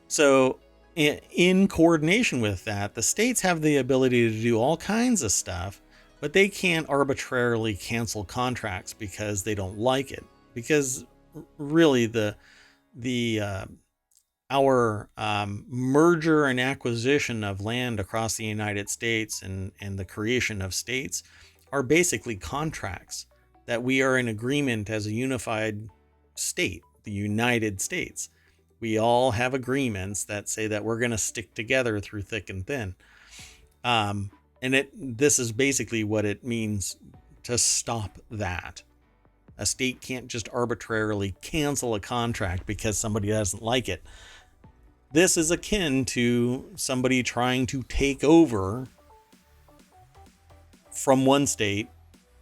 So, in coordination with that, the states have the ability to do all kinds of stuff, but they can't arbitrarily cancel contracts because they don't like it. Because really, our merger and acquisition of land across the United States and the creation of states are basically contracts that we are in agreement as a unified state, the United States. We all have agreements that say that we're going to stick together through thick and thin. And this is basically what it means to stop that. A state can't just arbitrarily cancel a contract because somebody doesn't like it. This is akin to somebody trying to take over from one state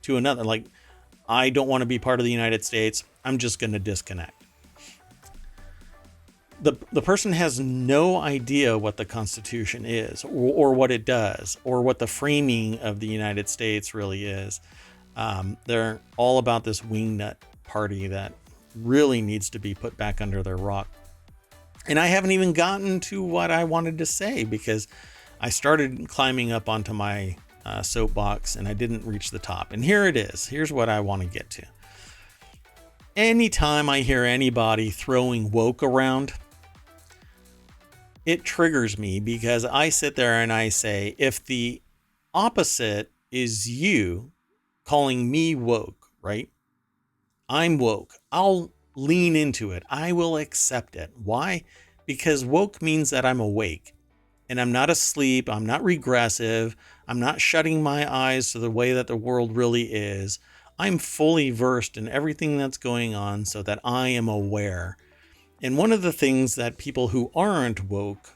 to another. Like, I don't want to be part of the United States. I'm just going to disconnect. The person has no idea what the Constitution is, or what it does, or what the framing of the United States really is. They're all about this wingnut party that really needs to be put back under their rock. And I haven't even gotten to what I wanted to say, because I started climbing up onto my soapbox and I didn't reach the top. And here it is. Here's what I want to get to. Anytime I hear anybody throwing woke around, it triggers me, because I sit there and I say, if the opposite is you calling me woke, right? I'm woke. I'll lean into it. I will accept it. Why? Because woke means that I'm awake and I'm not asleep. I'm not regressive. I'm not shutting my eyes to the way that the world really is. I'm fully versed in everything that's going on so that I am aware. And one of the things that people who aren't woke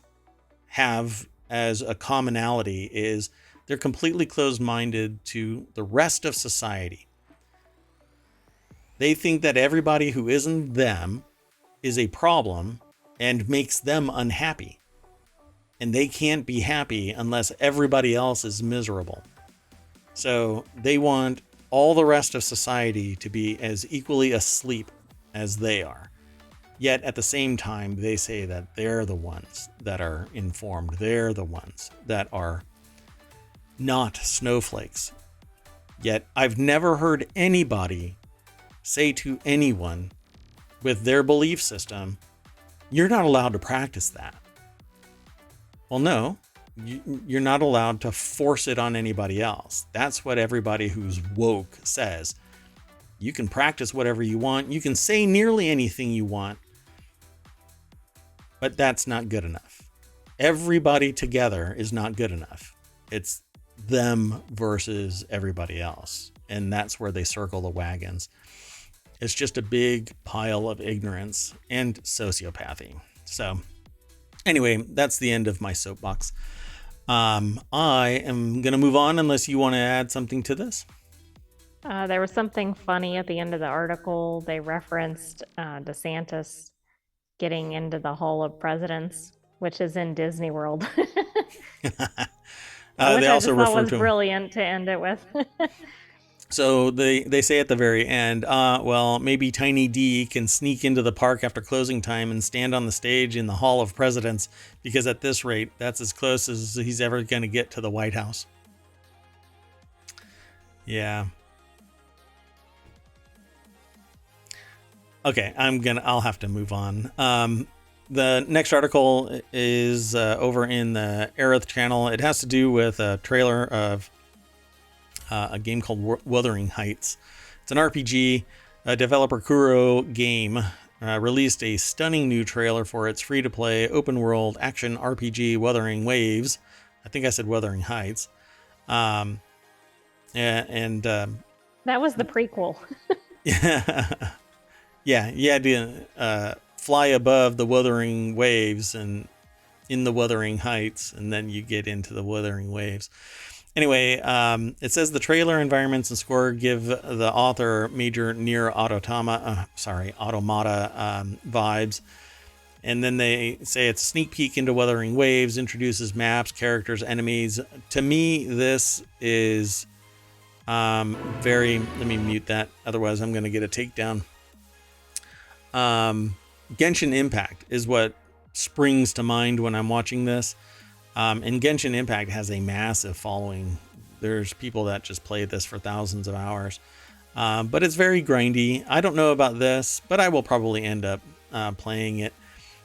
have as a commonality is they're completely closed-minded to the rest of society. They think that everybody who isn't them is a problem and makes them unhappy. And they can't be happy unless everybody else is miserable. So they want all the rest of society to be as equally asleep as they are. Yet at the same time, they say that they're the ones that are informed. They're the ones that are not snowflakes. Yet I've never heard anybody say to anyone with their belief system, you're not allowed to practice that. Well, no, you're not allowed to force it on anybody else. That's what everybody who's woke says. You can practice whatever you want. You can say nearly anything you want. But that's not good enough. Everybody together is not good enough. It's them versus everybody else. And that's where they circle the wagons. It's just a big pile of ignorance and sociopathy. So anyway, that's the end of my soapbox. I am going to move on unless you want to add something to this. There was something funny at the end of the article. They referenced DeSantis getting into the Hall of Presidents, which is in Disney World. Which They also refer was to him. Brilliant to end it with. So they say at the very end, well, maybe Tiny D can sneak into the park after closing time and stand on the stage in the Hall of Presidents, because at this rate, that's as close as he's ever going to get to the White House. Yeah. Okay, I'll have to move on. The next article is over in the Aerith channel. It has to do with a trailer of a game called Wuthering Heights. It's an RPG. Developer Kuro Game released a stunning new trailer for its free-to-play open-world action RPG Wuthering Waves. I think I said Wuthering Heights. That was the prequel. Yeah, you had to fly above the Wuthering Waves and in the Wuthering Heights, and then you get into the Wuthering Waves. Anyway, it says the trailer, environments, and score give the author major Nier Automata vibes. And then they say it's a sneak peek into Wuthering Waves, introduces maps, characters, enemies. To me, this is very... Let me mute that, otherwise I'm going to get a takedown. Genshin Impact is what springs to mind when I'm watching this. And Genshin Impact has a massive following. There's people that just play this for thousands of hours. But it's very grindy. I don't know about this, but I will probably end up playing it.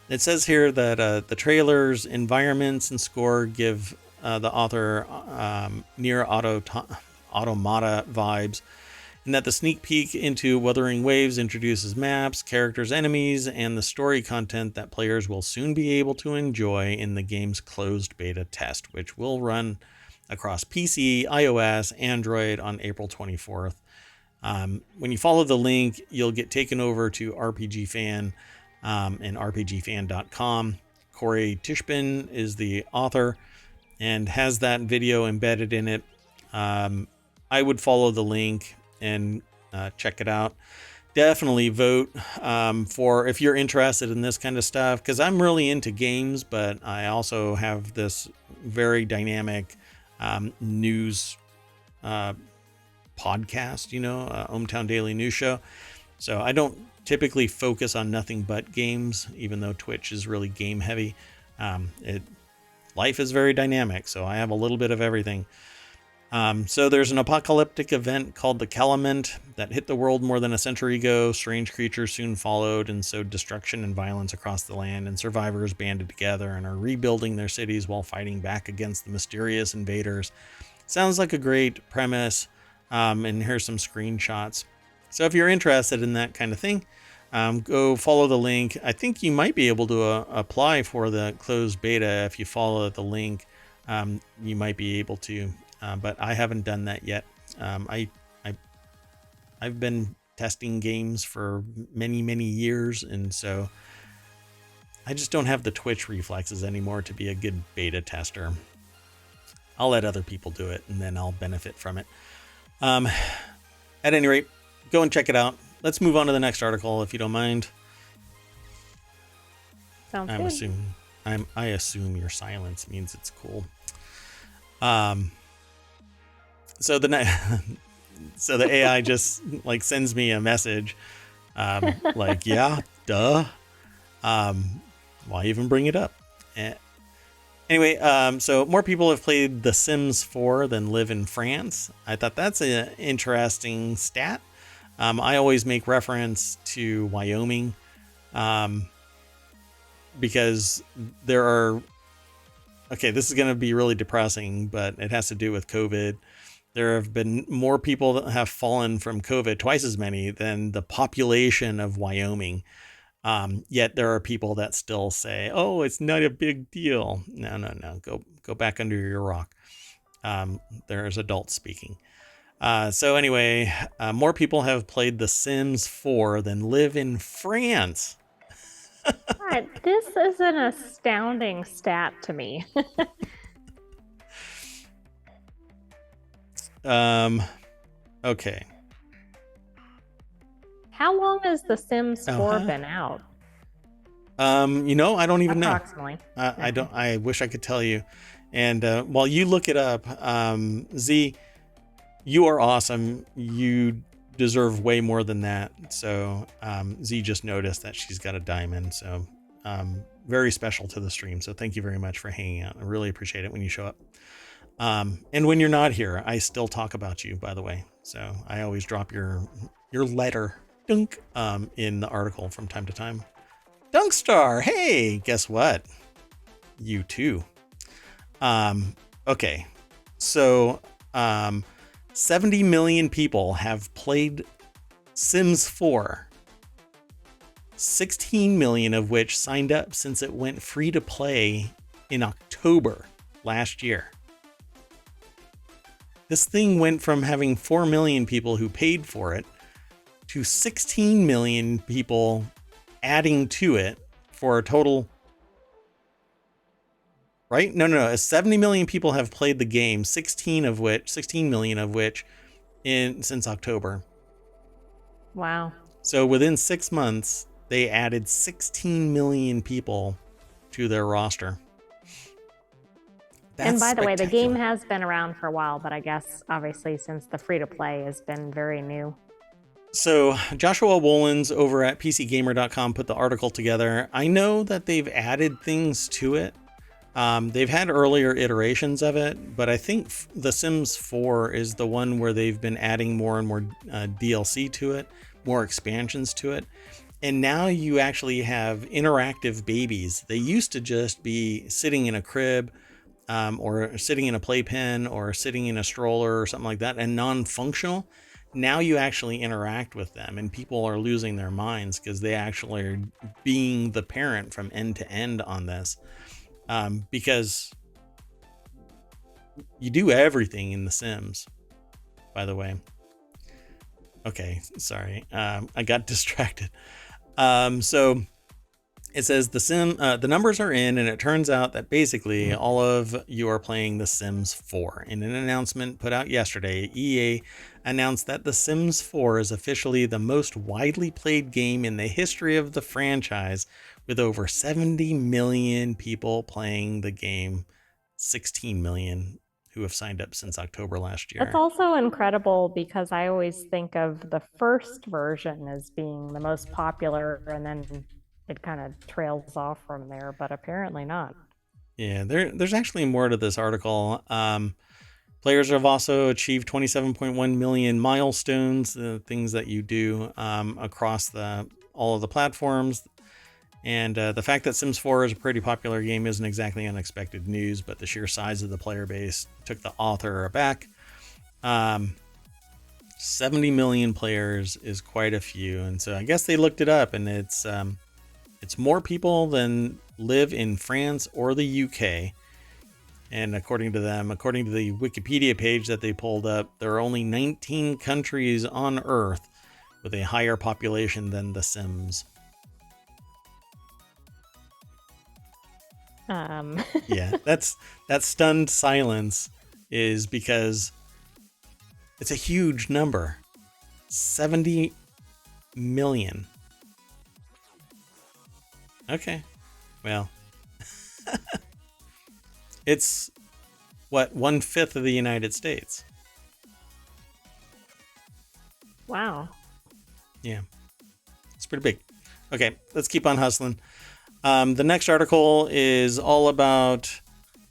It says here that the trailer's environments and score give the author Nier Automata vibes, and that the sneak peek into Wuthering Waves introduces maps, characters, enemies, and the story content that players will soon be able to enjoy in the game's closed beta test, which will run across PC, iOS, Android on April 24th. When you follow the link, you'll get taken over to RPG Fan and RPGFan.com. Corey Tishbin is the author and has that video embedded in it. I would follow the link and check it out. Definitely vote for if you're interested in this kind of stuff, because I'm really into games, but I also have this very dynamic news podcast, Ohmtown Daily News Show. So I don't typically focus on nothing but games, even though Twitch is really game heavy. Life is very dynamic, so I have a little bit of everything. So there's an apocalyptic event called the Calamment that hit the world more than a century ago. Strange creatures soon followed and sowed destruction and violence across the land, and survivors banded together and are rebuilding their cities while fighting back against the mysterious invaders. Sounds like a great premise, and here's some screenshots. So if you're interested in that kind of thing, go follow the link. I think you might be able to apply for the closed beta if you follow the link. You might be able to. But I haven't done that yet. I've been testing games for many, many years, and so I just don't have the Twitch reflexes anymore to be a good beta tester. I'll let other people do it, and then I'll benefit from it. At any rate, go and check it out. Let's move on to the next article, if you don't mind. Sounds good. I assume your silence means it's cool. So the AI just like sends me a message, like, yeah, duh. Why even bring it up? Anyway, so more people have played The Sims 4 than live in France. I thought that's an interesting stat. I always make reference to Wyoming, because there are. Okay, this is going to be really depressing, but it has to do with COVID. There have been more people that have fallen from COVID, twice as many than the population of Wyoming. Yet there are people that still say, "Oh, it's not a big deal." No. Go back under your rock. There's adults speaking. So anyway, more people have played The Sims 4 than live in France. God, this is an astounding stat to me. Okay. How long has The Sims 4 been out? I don't even know. Approximately. I wish I could tell you. And while you look it up, Z, you are awesome. You deserve way more than that. So Z just noticed that she's got a diamond. So very special to the stream. So thank you very much for hanging out. I really appreciate it when you show up. And when you're not here, I still talk about you, by the way. So I always drop your letter dunk in the article from time to time. Dunkstar, hey, guess what? You too. Okay. So 70 million people have played Sims 4. 16 million of which signed up since it went free to play in October last year. This thing went from having 4 million people who paid for it to 16 million people adding to it for a total. Right? No. 70 million people have played the game, 16 million of which since October. Wow. So within 6 months, they added 16 million people to their roster. And by the way, the game has been around for a while, but I guess obviously since the free-to-play has been very new. So Joshua Wolins over at PCGamer.com put the article together. I know that they've added things to it. They've had earlier iterations of it, but I think The Sims 4 is the one where they've been adding more and more DLC to it, more expansions to it. And now you actually have interactive babies. They used to just be sitting in a crib, or sitting in a playpen, or sitting in a stroller or something like that, and non-functional. Now you actually interact with them, and people are losing their minds because they actually are being the parent from end to end on this. Because you do everything in The Sims, by the way. Okay, sorry. I got distracted. So It says the numbers are in, and it turns out that basically all of you are playing The Sims 4. In an announcement put out yesterday, EA announced that The Sims 4 is officially the most widely played game in the history of the franchise, with over 70 million people playing the game, 16 million who have signed up since October last That's year. also incredible because I always think of the first version as being the most popular and then it kind of trails off from there, but apparently not. Yeah, there's actually more to this article. Players have also achieved 27.1 million milestones, things that you do across all of the platforms. And the fact that Sims 4 is a pretty popular game isn't exactly unexpected news, but the sheer size of the player base took the author aback. 70 million players is quite a few, and so I guess they looked it up, and it's more people than live in France or the UK. And according to them, according to the Wikipedia page that they pulled up, there are only 19 countries on Earth with a higher population than The Sims. Um, Yeah, that stunned silence is because it's a huge number. 70 million. Okay. Well, it's what, 1/5 of the United States. wow. Yeah, it's pretty big. Okay, let's keep on hustling. The next article is all about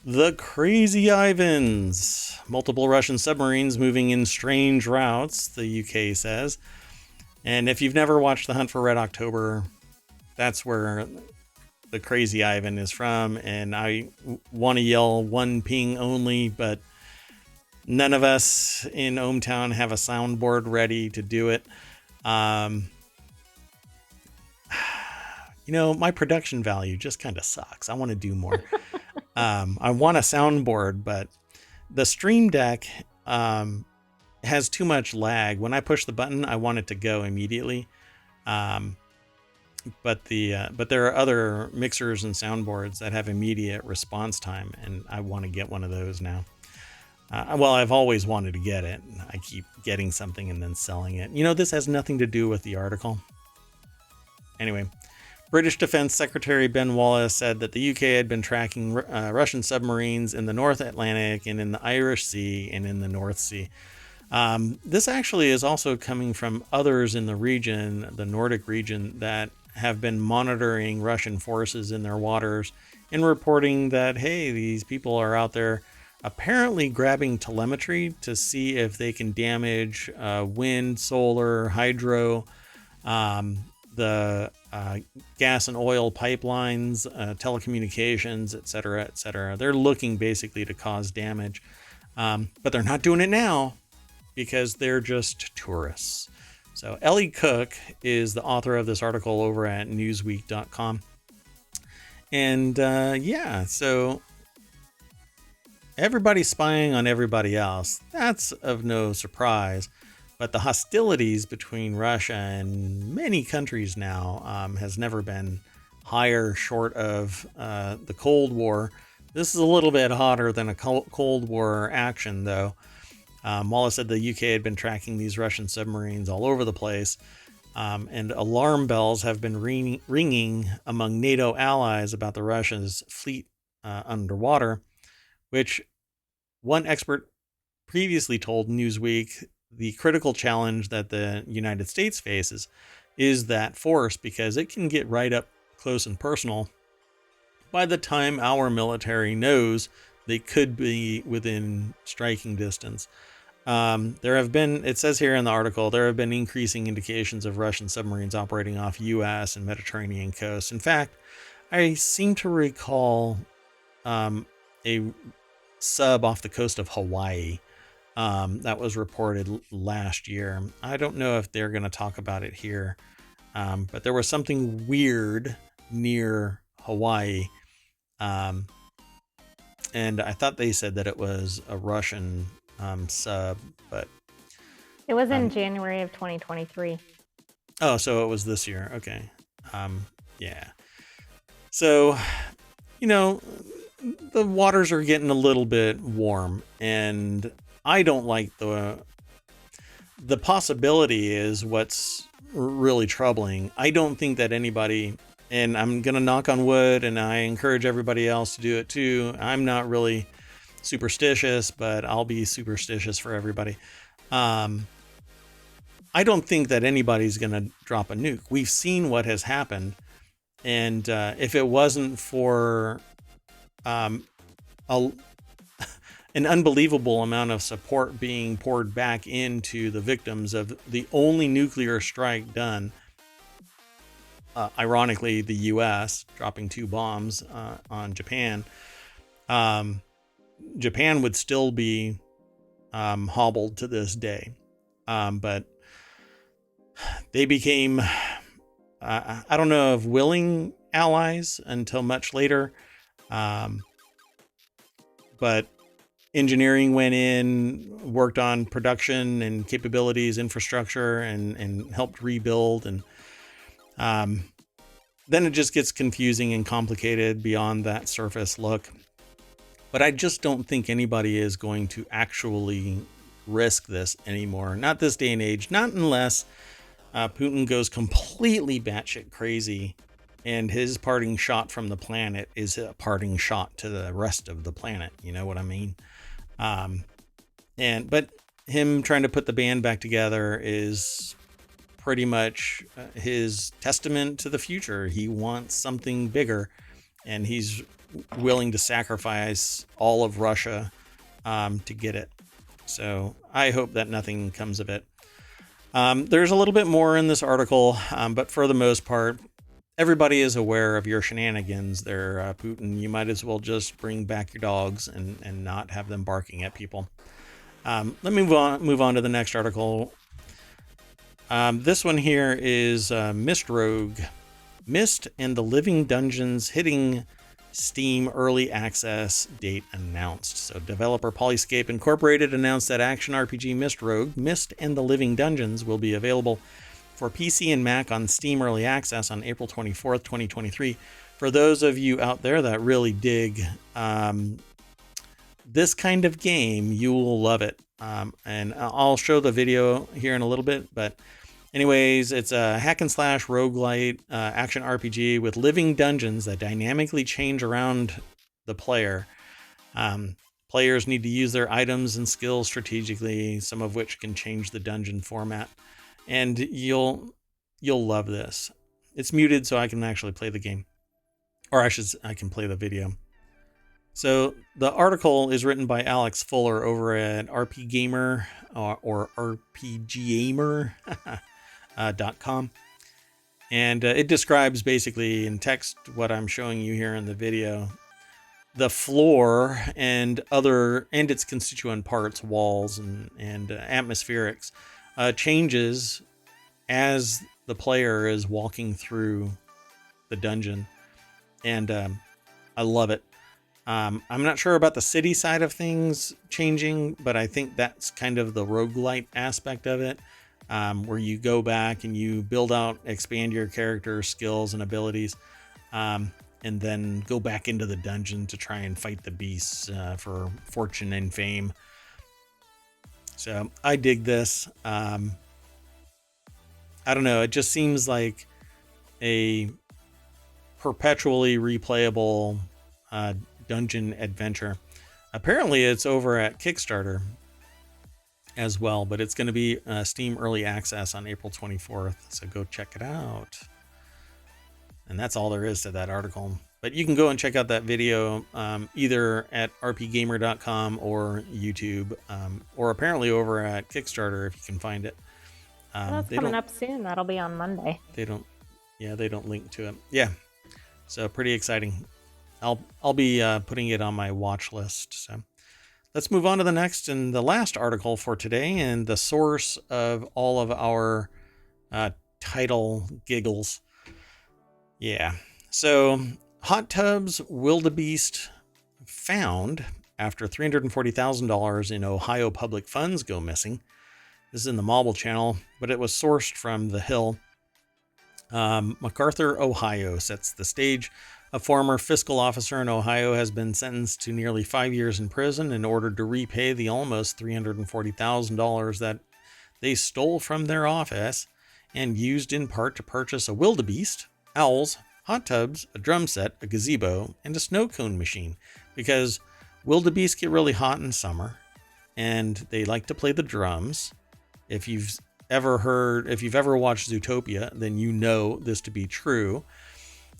the Crazy Ivans. Multiple Russian submarines moving in strange routes, the UK says. And if you've never watched The Hunt for Red October, that's where the Crazy Ivan is from. And I want to yell one ping only, but none of us in ohmTown have a soundboard ready to do it. My production value just kind of sucks. I want to do more. I want a soundboard, but the Stream Deck has too much lag. When I push the button, I want it to go immediately. But there are other mixers and soundboards that have immediate response time, and I want to get one of those now. Well, I've always wanted to get it. I keep getting something and then selling it. This has nothing to do with the article. Anyway, British Defense Secretary Ben Wallace said that the UK had been tracking Russian submarines in the North Atlantic and in the Irish Sea and in the North Sea. This actually is also coming from others in the region, the Nordic region, that have been monitoring Russian forces in their waters and reporting that, hey, these people are out there apparently grabbing telemetry to see if they can damage wind, solar, hydro, the gas and oil pipelines, telecommunications, etc., etc. They're looking basically to cause damage, but they're not doing it now because they're just tourists. So Ellie Cook is the author of this article over at Newsweek.com. And so everybody's spying on everybody else. That's of no surprise. But the hostilities between Russia and many countries now has never been higher, short of the Cold War. This is a little bit hotter than a Cold War action, though. Wallace said the UK had been tracking these Russian submarines all over the place, and alarm bells have been ringing among NATO allies about the Russians' fleet underwater, which one expert previously told Newsweek the critical challenge that the United States faces is that force, because it can get right up close and personal by the time our military knows they could be within striking distance. There have been, it says here in the article, there have been increasing indications of Russian submarines operating off U.S. and Mediterranean coasts. In fact, I seem to recall a sub off the coast of Hawaii that was reported last year. I don't know if they're going to talk about it here, but there was something weird near Hawaii. And I thought they said that it was a Russian sub, but It was in January of 2023. Oh, so it was this year. Okay. Yeah. So, you know, the waters are getting a little bit warm, and I don't like the possibility is what's really troubling. I don't think that anybody, and I'm going to knock on wood, and I encourage everybody else to do it too. I'm not really superstitious, but I'll be superstitious for everybody. I don't think that anybody's going to drop a nuke. We've seen what has happened. And if it wasn't for um, a, an unbelievable amount of support being poured back into the victims of the only nuclear strike done, ironically, the U.S. dropping 2 bombs on Japan, Japan would still be hobbled to this day. But they became, I don't know if willing allies until much later. But engineering went in, worked on production and capabilities, infrastructure, and helped rebuild. And then it just gets confusing and complicated beyond that surface look. But I just don't think anybody is going to actually risk this anymore. Not this day and age. Not unless Putin goes completely batshit crazy and his parting shot from the planet is a parting shot to the rest of the planet. You know what I mean? But him trying to put the band back together is pretty much his testament to the future. He wants something bigger, and he's willing to sacrifice all of Russia to get it. So I hope that nothing comes of it. There's a little bit more in this article, but for the most part, everybody is aware of your shenanigans there, Putin. You might as well just bring back your dogs and not have them barking at people. Let me move on to the next article. This one here is Mistrogue. Myst and the Living Dungeons hitting Steam early access date announced. So developer Polyscape Incorporated announced that action RPG Mistrogue, Myst and the Living Dungeons will be available for PC and Mac on Steam early access on April 24th, 2023. For those of you out there that really dig this kind of game, you will love it. And I'll show the video here in a little bit, but anyways, it's a hack and slash roguelite action RPG with living dungeons that dynamically change around the player. Players need to use their items and skills strategically, some of which can change the dungeon format. And you'll love this. It's muted, so I can actually play the game. Or I can play the video. So the article is written by Alex Fuller over at RPGamer or RPGamer.com. And it describes basically in text what I'm showing you here in the video. The floor and its constituent parts, walls and atmospherics, changes as the player is walking through the dungeon. And I love it. I'm not sure about the city side of things changing, but I think that's kind of the roguelite aspect of it, where you go back and you build out, expand your character skills and abilities, and then go back into the dungeon to try and fight the beasts for fortune and fame. So I dig this. I don't know. It just seems like a perpetually replayable dungeon adventure. Apparently it's over at Kickstarter as well, but it's going to be Steam early access on April 24th. So go check it out. And that's all there is to that article. But you can go and check out that video either at rpgamer.com or YouTube, or apparently over at Kickstarter if you can find it. That's coming up soon. That'll be on Monday. They don't link to it. Yeah. So pretty exciting. I'll be putting it on my watch list. So let's move on to the next and the last article for today, and the source of all of our title giggles. Yeah. So Hot Tub's Wildebeest found after $340,000 in Ohio public funds go missing. This is in the Mobile Channel, but it was sourced from The Hill. MacArthur, Ohio sets the stage A former fiscal officer in Ohio has been sentenced to nearly 5 years in prison in order to repay the almost $340,000 that they stole from their office and used in part to purchase a wildebeest, owls, hot tubs, a drum set, a gazebo, and a snow cone machine, because wildebeest get really hot in summer and they like to play the drums. If you've ever watched Zootopia, then you know this to be true.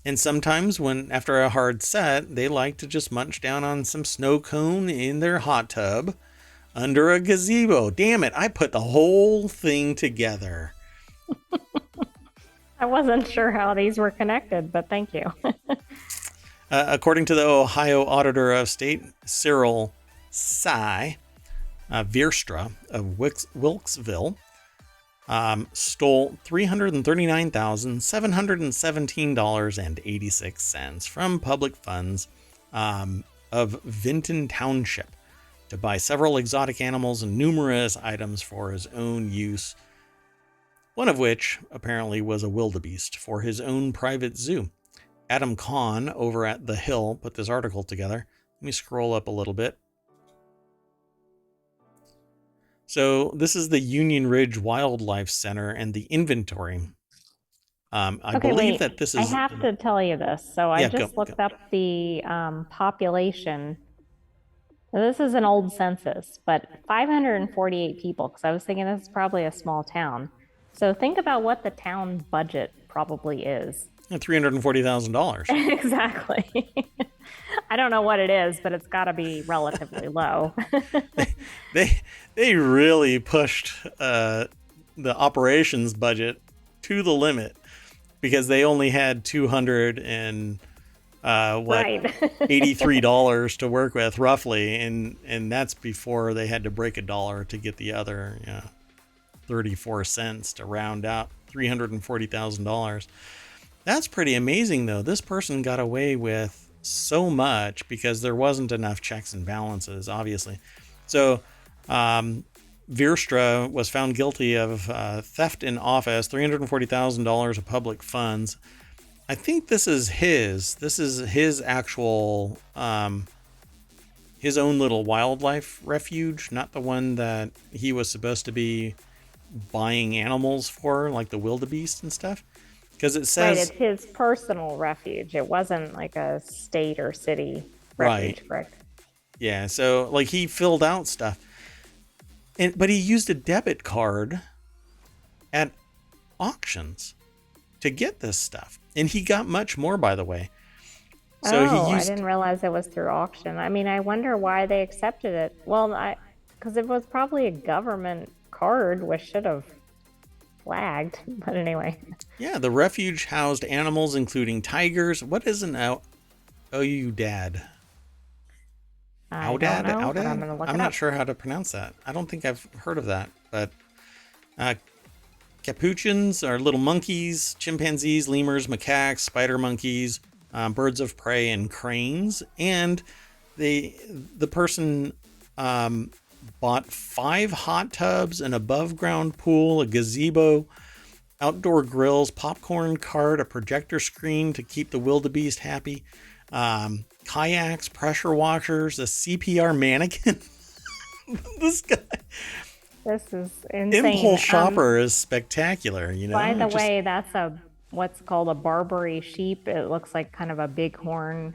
And sometimes after a hard set, they like to just munch down on some snow cone in their hot tub under a gazebo. Damn it, I put the whole thing together. I wasn't sure how these were connected, but thank you. According to the Ohio Auditor of State, Cyril Sy Veerstra of Wilkesville, stole $339,717.86 from public funds of Vinton Township to buy several exotic animals and numerous items for his own use, one of which apparently was a wildebeest for his own private zoo. Adam Kahn over at The Hill put this article together. Let me scroll up a little bit. So this is the Union Ridge Wildlife Center and the inventory. I believe that this is... I have to tell you this. So I just looked up the population. This is an old census, but 548 people, because I was thinking this is probably a small town. So think about what the town budget probably is. $340,000. Exactly. I don't know what it is, but it's got to be relatively low. They really pushed the operations budget to the limit, because they only had $283 to work with roughly, and that's before they had to break $1 to get the other 34 cents to round out $340,000. That's pretty amazing, though. This person got away with so much because there wasn't enough checks and balances, obviously. So Veerstra was found guilty of theft in office, $340,000 of public funds. I think this is his actual, his own little wildlife refuge, not the one that he was supposed to be buying animals for, like the wildebeest and stuff. Because it says... Right, it's his personal refuge. It wasn't like a state or city refuge, correct? Yeah, so like he filled out stuff. But he used a debit card at auctions to get this stuff. And he got much more, by the way. So I didn't realize it was through auction. I mean, I wonder why they accepted it. Well, because it was probably a government card, which should have flagged. But anyway. Yeah, the refuge housed animals including tigers. What is an Oudad? Oudad? I'm not sure how to pronounce that. I don't think I've heard of that. But capuchins are little monkeys, chimpanzees, lemurs, macaques, spider monkeys, birds of prey, and cranes. And the person bought 5 hot tubs, an above ground pool, a gazebo, outdoor grills, popcorn cart, a projector screen to keep the wildebeest happy, kayaks, pressure washers, a CPR mannequin. This guy. This is insane. Impulse shopper is spectacular, you know. By the way, that's what's called a Barbary sheep. It looks like kind of a bighorn.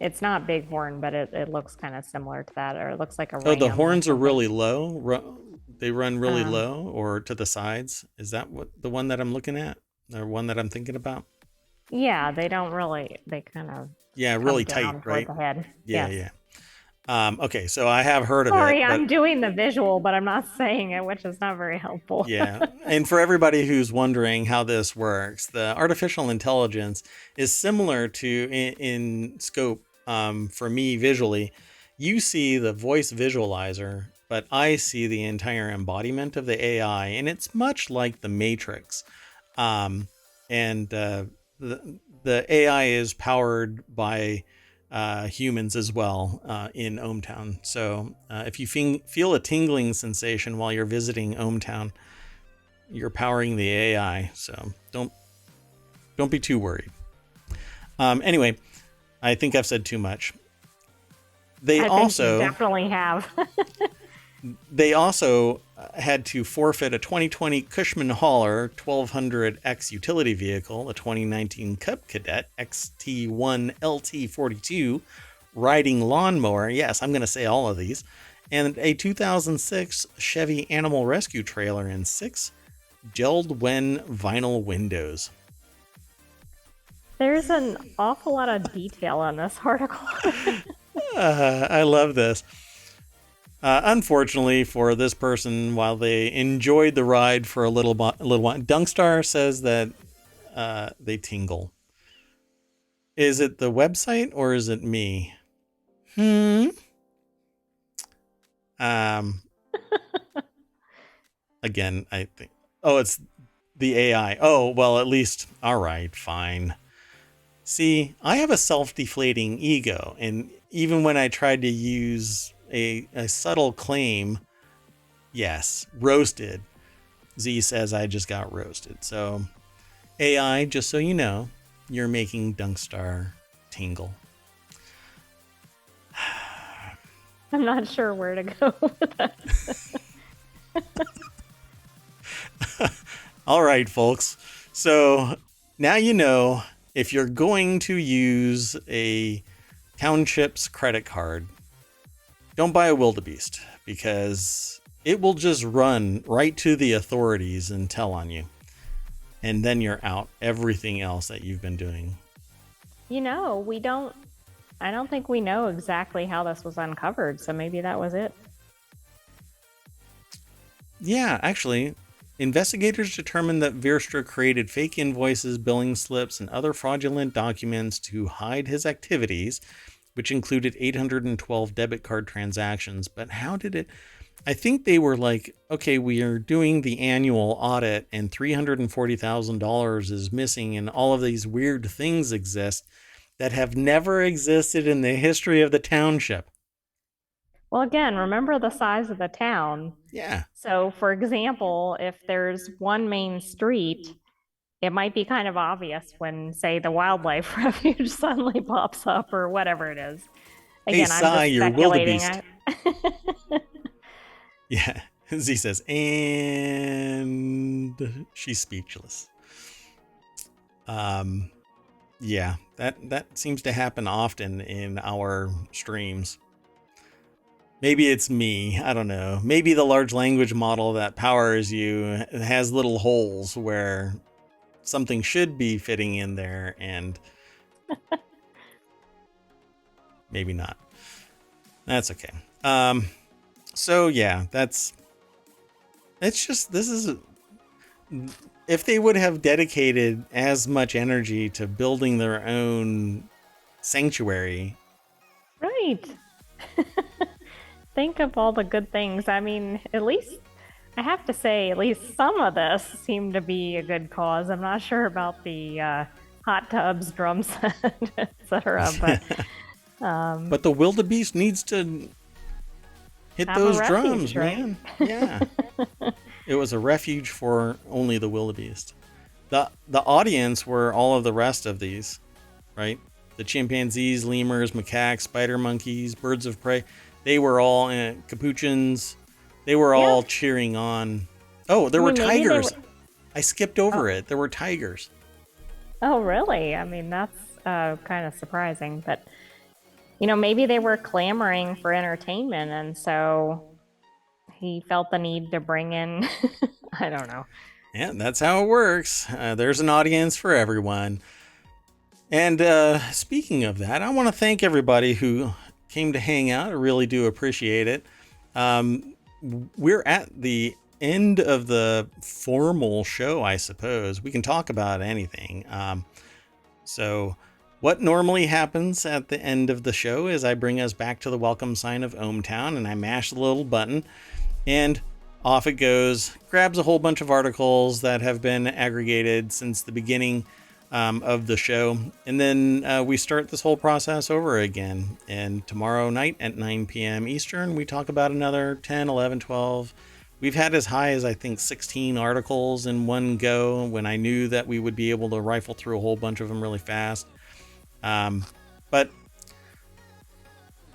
It's not bighorn, but it looks kind of similar to that, or it looks like a ram. Oh, the horns are really low. They run really low, or to the sides. Is that the one that I'm looking at, or one that I'm thinking about? Yeah, they don't really. They kind of really tight, right? The head. Yeah, yes. yeah. Okay, so I have heard of it. Sorry, I'm doing the visual, but I'm not saying it, which is not very helpful. Yeah, and for everybody who's wondering how this works, the artificial intelligence is similar to, in scope, for me visually. You see the voice visualizer, but I see the entire embodiment of the AI, and it's much like the Matrix. The AI is powered by humans as well in ohmTown. So if you feel a tingling sensation while you're visiting ohmTown, you're powering the AI. So don't be too worried. Anyway, I think I've said too much. They I also think you definitely have. They also had to forfeit a 2020 Cushman Hauler 1200X utility vehicle, a 2019 Cub Cadet XT1 LT42 riding lawnmower. Yes, I'm going to say all of these. And a 2006 Chevy Animal Rescue trailer and 6 Geld-Wen vinyl windows. There's an awful lot of detail on this article. I love this. Unfortunately for this person, while they enjoyed the ride for a little while, Dunkstar says that they tingle. Is it the website or is it me? Again, I think. Oh, it's the AI. Oh, well, at least. All right, fine. See, I have a self-deflating ego, and even when I tried to use a subtle claim, yes, roasted. Z says I just got roasted. So, AI, just so you know, you're making Dunkstar tingle. I'm not sure where to go with that. All right, folks. So now you know, if you're going to use a township's credit card, don't buy a Wildebeest, because it will just run right to the authorities and tell on you. And then you're out everything else that you've been doing. You know, I don't think we know exactly how this was uncovered, so maybe that was it. Yeah, actually, investigators determined that Veerstra created fake invoices, billing slips, and other fraudulent documents to hide his activities, which included 812 debit card transactions. But how did it... I think they were like, okay, we are doing the annual audit and $340,000 is missing and all of these weird things exist that have never existed in the history of the township. Well, again, remember the size of the town. Yeah. So, for example, if there's one main street, it might be kind of obvious when, say, the wildlife refuge suddenly pops up or whatever it is. Again, Hey, I'm just you're speculating. Wildebeest. Yeah. Z says, and she's speechless. Yeah, that seems to happen often in our streams. Maybe it's me. I don't know. Maybe the large language model that powers you has little holes where something should be fitting in there and maybe not. That's okay. So yeah, if they would have dedicated as much energy to building their own sanctuary. Right. Think of all the good things. I mean, at least I have to say, at least some of this seemed to be a good cause. I'm not sure about the hot tubs, drum set, etc. But the Wildebeest needs to hit those drums, right? Man. Yeah. It was a refuge for only the Wildebeest. The audience were all of the rest of these, right? The chimpanzees, lemurs, macaques, spider monkeys, birds of prey. They were all capuchins. They were all cheering on. Oh, there were tigers. I skipped over it. There were tigers. Oh, really? I mean, that's kind of surprising. But, you know, maybe they were clamoring for entertainment. And so he felt the need to bring in, I don't know. Yeah, that's how it works. There's an audience for everyone. And speaking of that, I want to thank everybody who came to hang out. I really do appreciate it. We're at the end of the formal show, I suppose. We can talk about anything. So what normally happens at the end of the show is I bring us back to the welcome sign of ohmTown and I mash the little button and off it goes, grabs a whole bunch of articles that have been aggregated since the beginning of the show. And then we start this whole process over again. And tomorrow night at 9 p.m. Eastern, we talk about another 10, 11, 12. We've had as high as, I think, 16 articles in one go when I knew that we would be able to rifle through a whole bunch of them really fast. But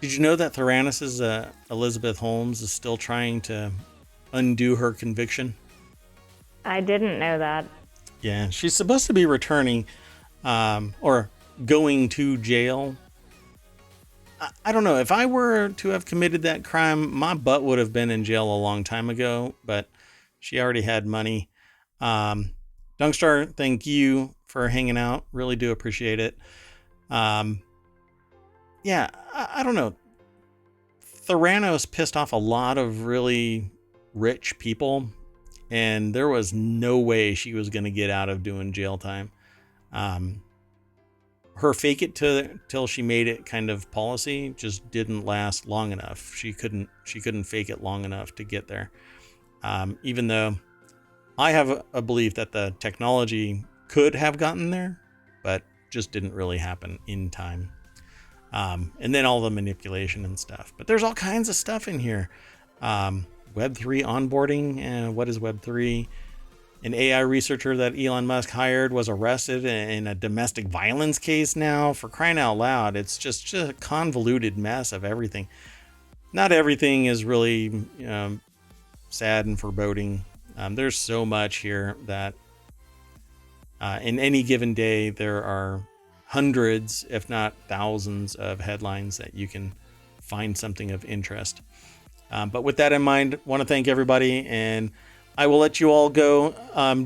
did you know that Theranos' Elizabeth Holmes is still trying to undo her conviction? I didn't know that. Yeah, she's supposed to be returning or going to jail. I don't know. If I were to have committed that crime, my butt would have been in jail a long time ago, but she already had money. Dunkstar, thank you for hanging out. Really do appreciate it. Yeah, I don't know. Theranos pissed off a lot of really rich people, and there was no way she was going to get out of doing jail time. Her fake it till she made it kind of policy just didn't last long enough. She couldn't fake it long enough to get there. Even though I have a belief that the technology could have gotten there, but just didn't really happen in time. And then all the manipulation and stuff. But there's all kinds of stuff in here. Web3 onboarding. And what is Web3? An AI researcher that Elon Musk hired was arrested in a domestic violence case now. For crying out loud, it's just a convoluted mess of everything. Not everything is really sad and foreboding. There's so much here that in any given day, there are hundreds, if not thousands, of headlines that you can find something of interest. But with that in mind, want to thank everybody, and I will let you all go.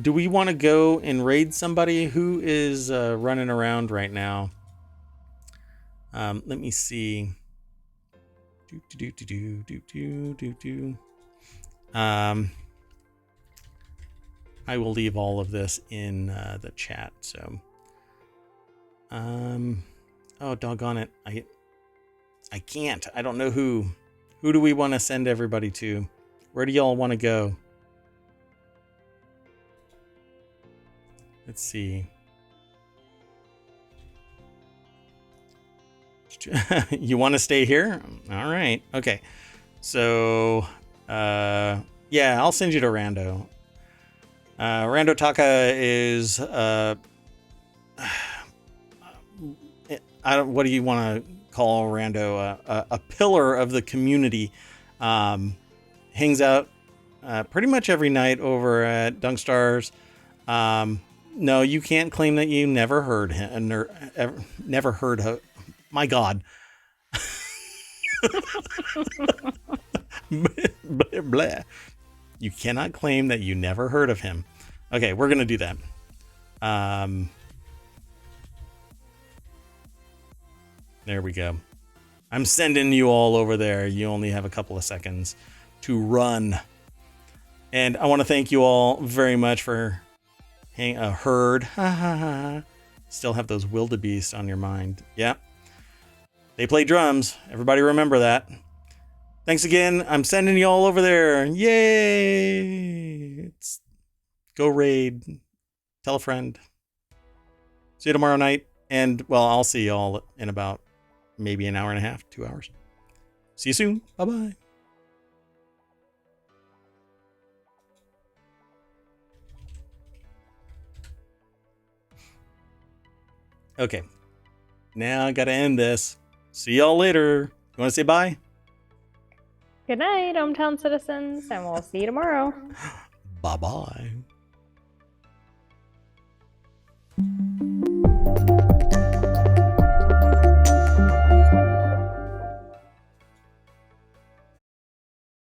Do we want to go and raid somebody? Who is running around right now? Let me see. I will leave all of this in the chat. So, oh, doggone it. I can't. I don't know who. Who do we want to send everybody to? Where do y'all want to go? Let's see. You want to stay here? All right. Okay. So, yeah, I'll send you to Rando. Rando Taka is, what do you want to call Rando? A pillar of the community. Hangs out pretty much every night over at Dunkstar's. No, you can't claim that you never heard him. Never heard of. My God. Blah, blah. You cannot claim that you never heard of him. Okay, we're gonna do that. There we go. I'm sending you all over there. You only have a couple of seconds to run. And I want to thank you all very much for heard. Still have those wildebeest on your mind. Yeah. They play drums. Everybody remember that. Thanks again. I'm sending you all over there. Yay. Go raid. Tell a friend. See you tomorrow night. And, well, I'll see you all in about maybe an hour and a half, 2 hours. See you soon. Bye-bye. Okay. Now I got to end this. See y'all later. You want to say bye? Good night, hometown citizens, and we'll see you tomorrow. Bye-bye.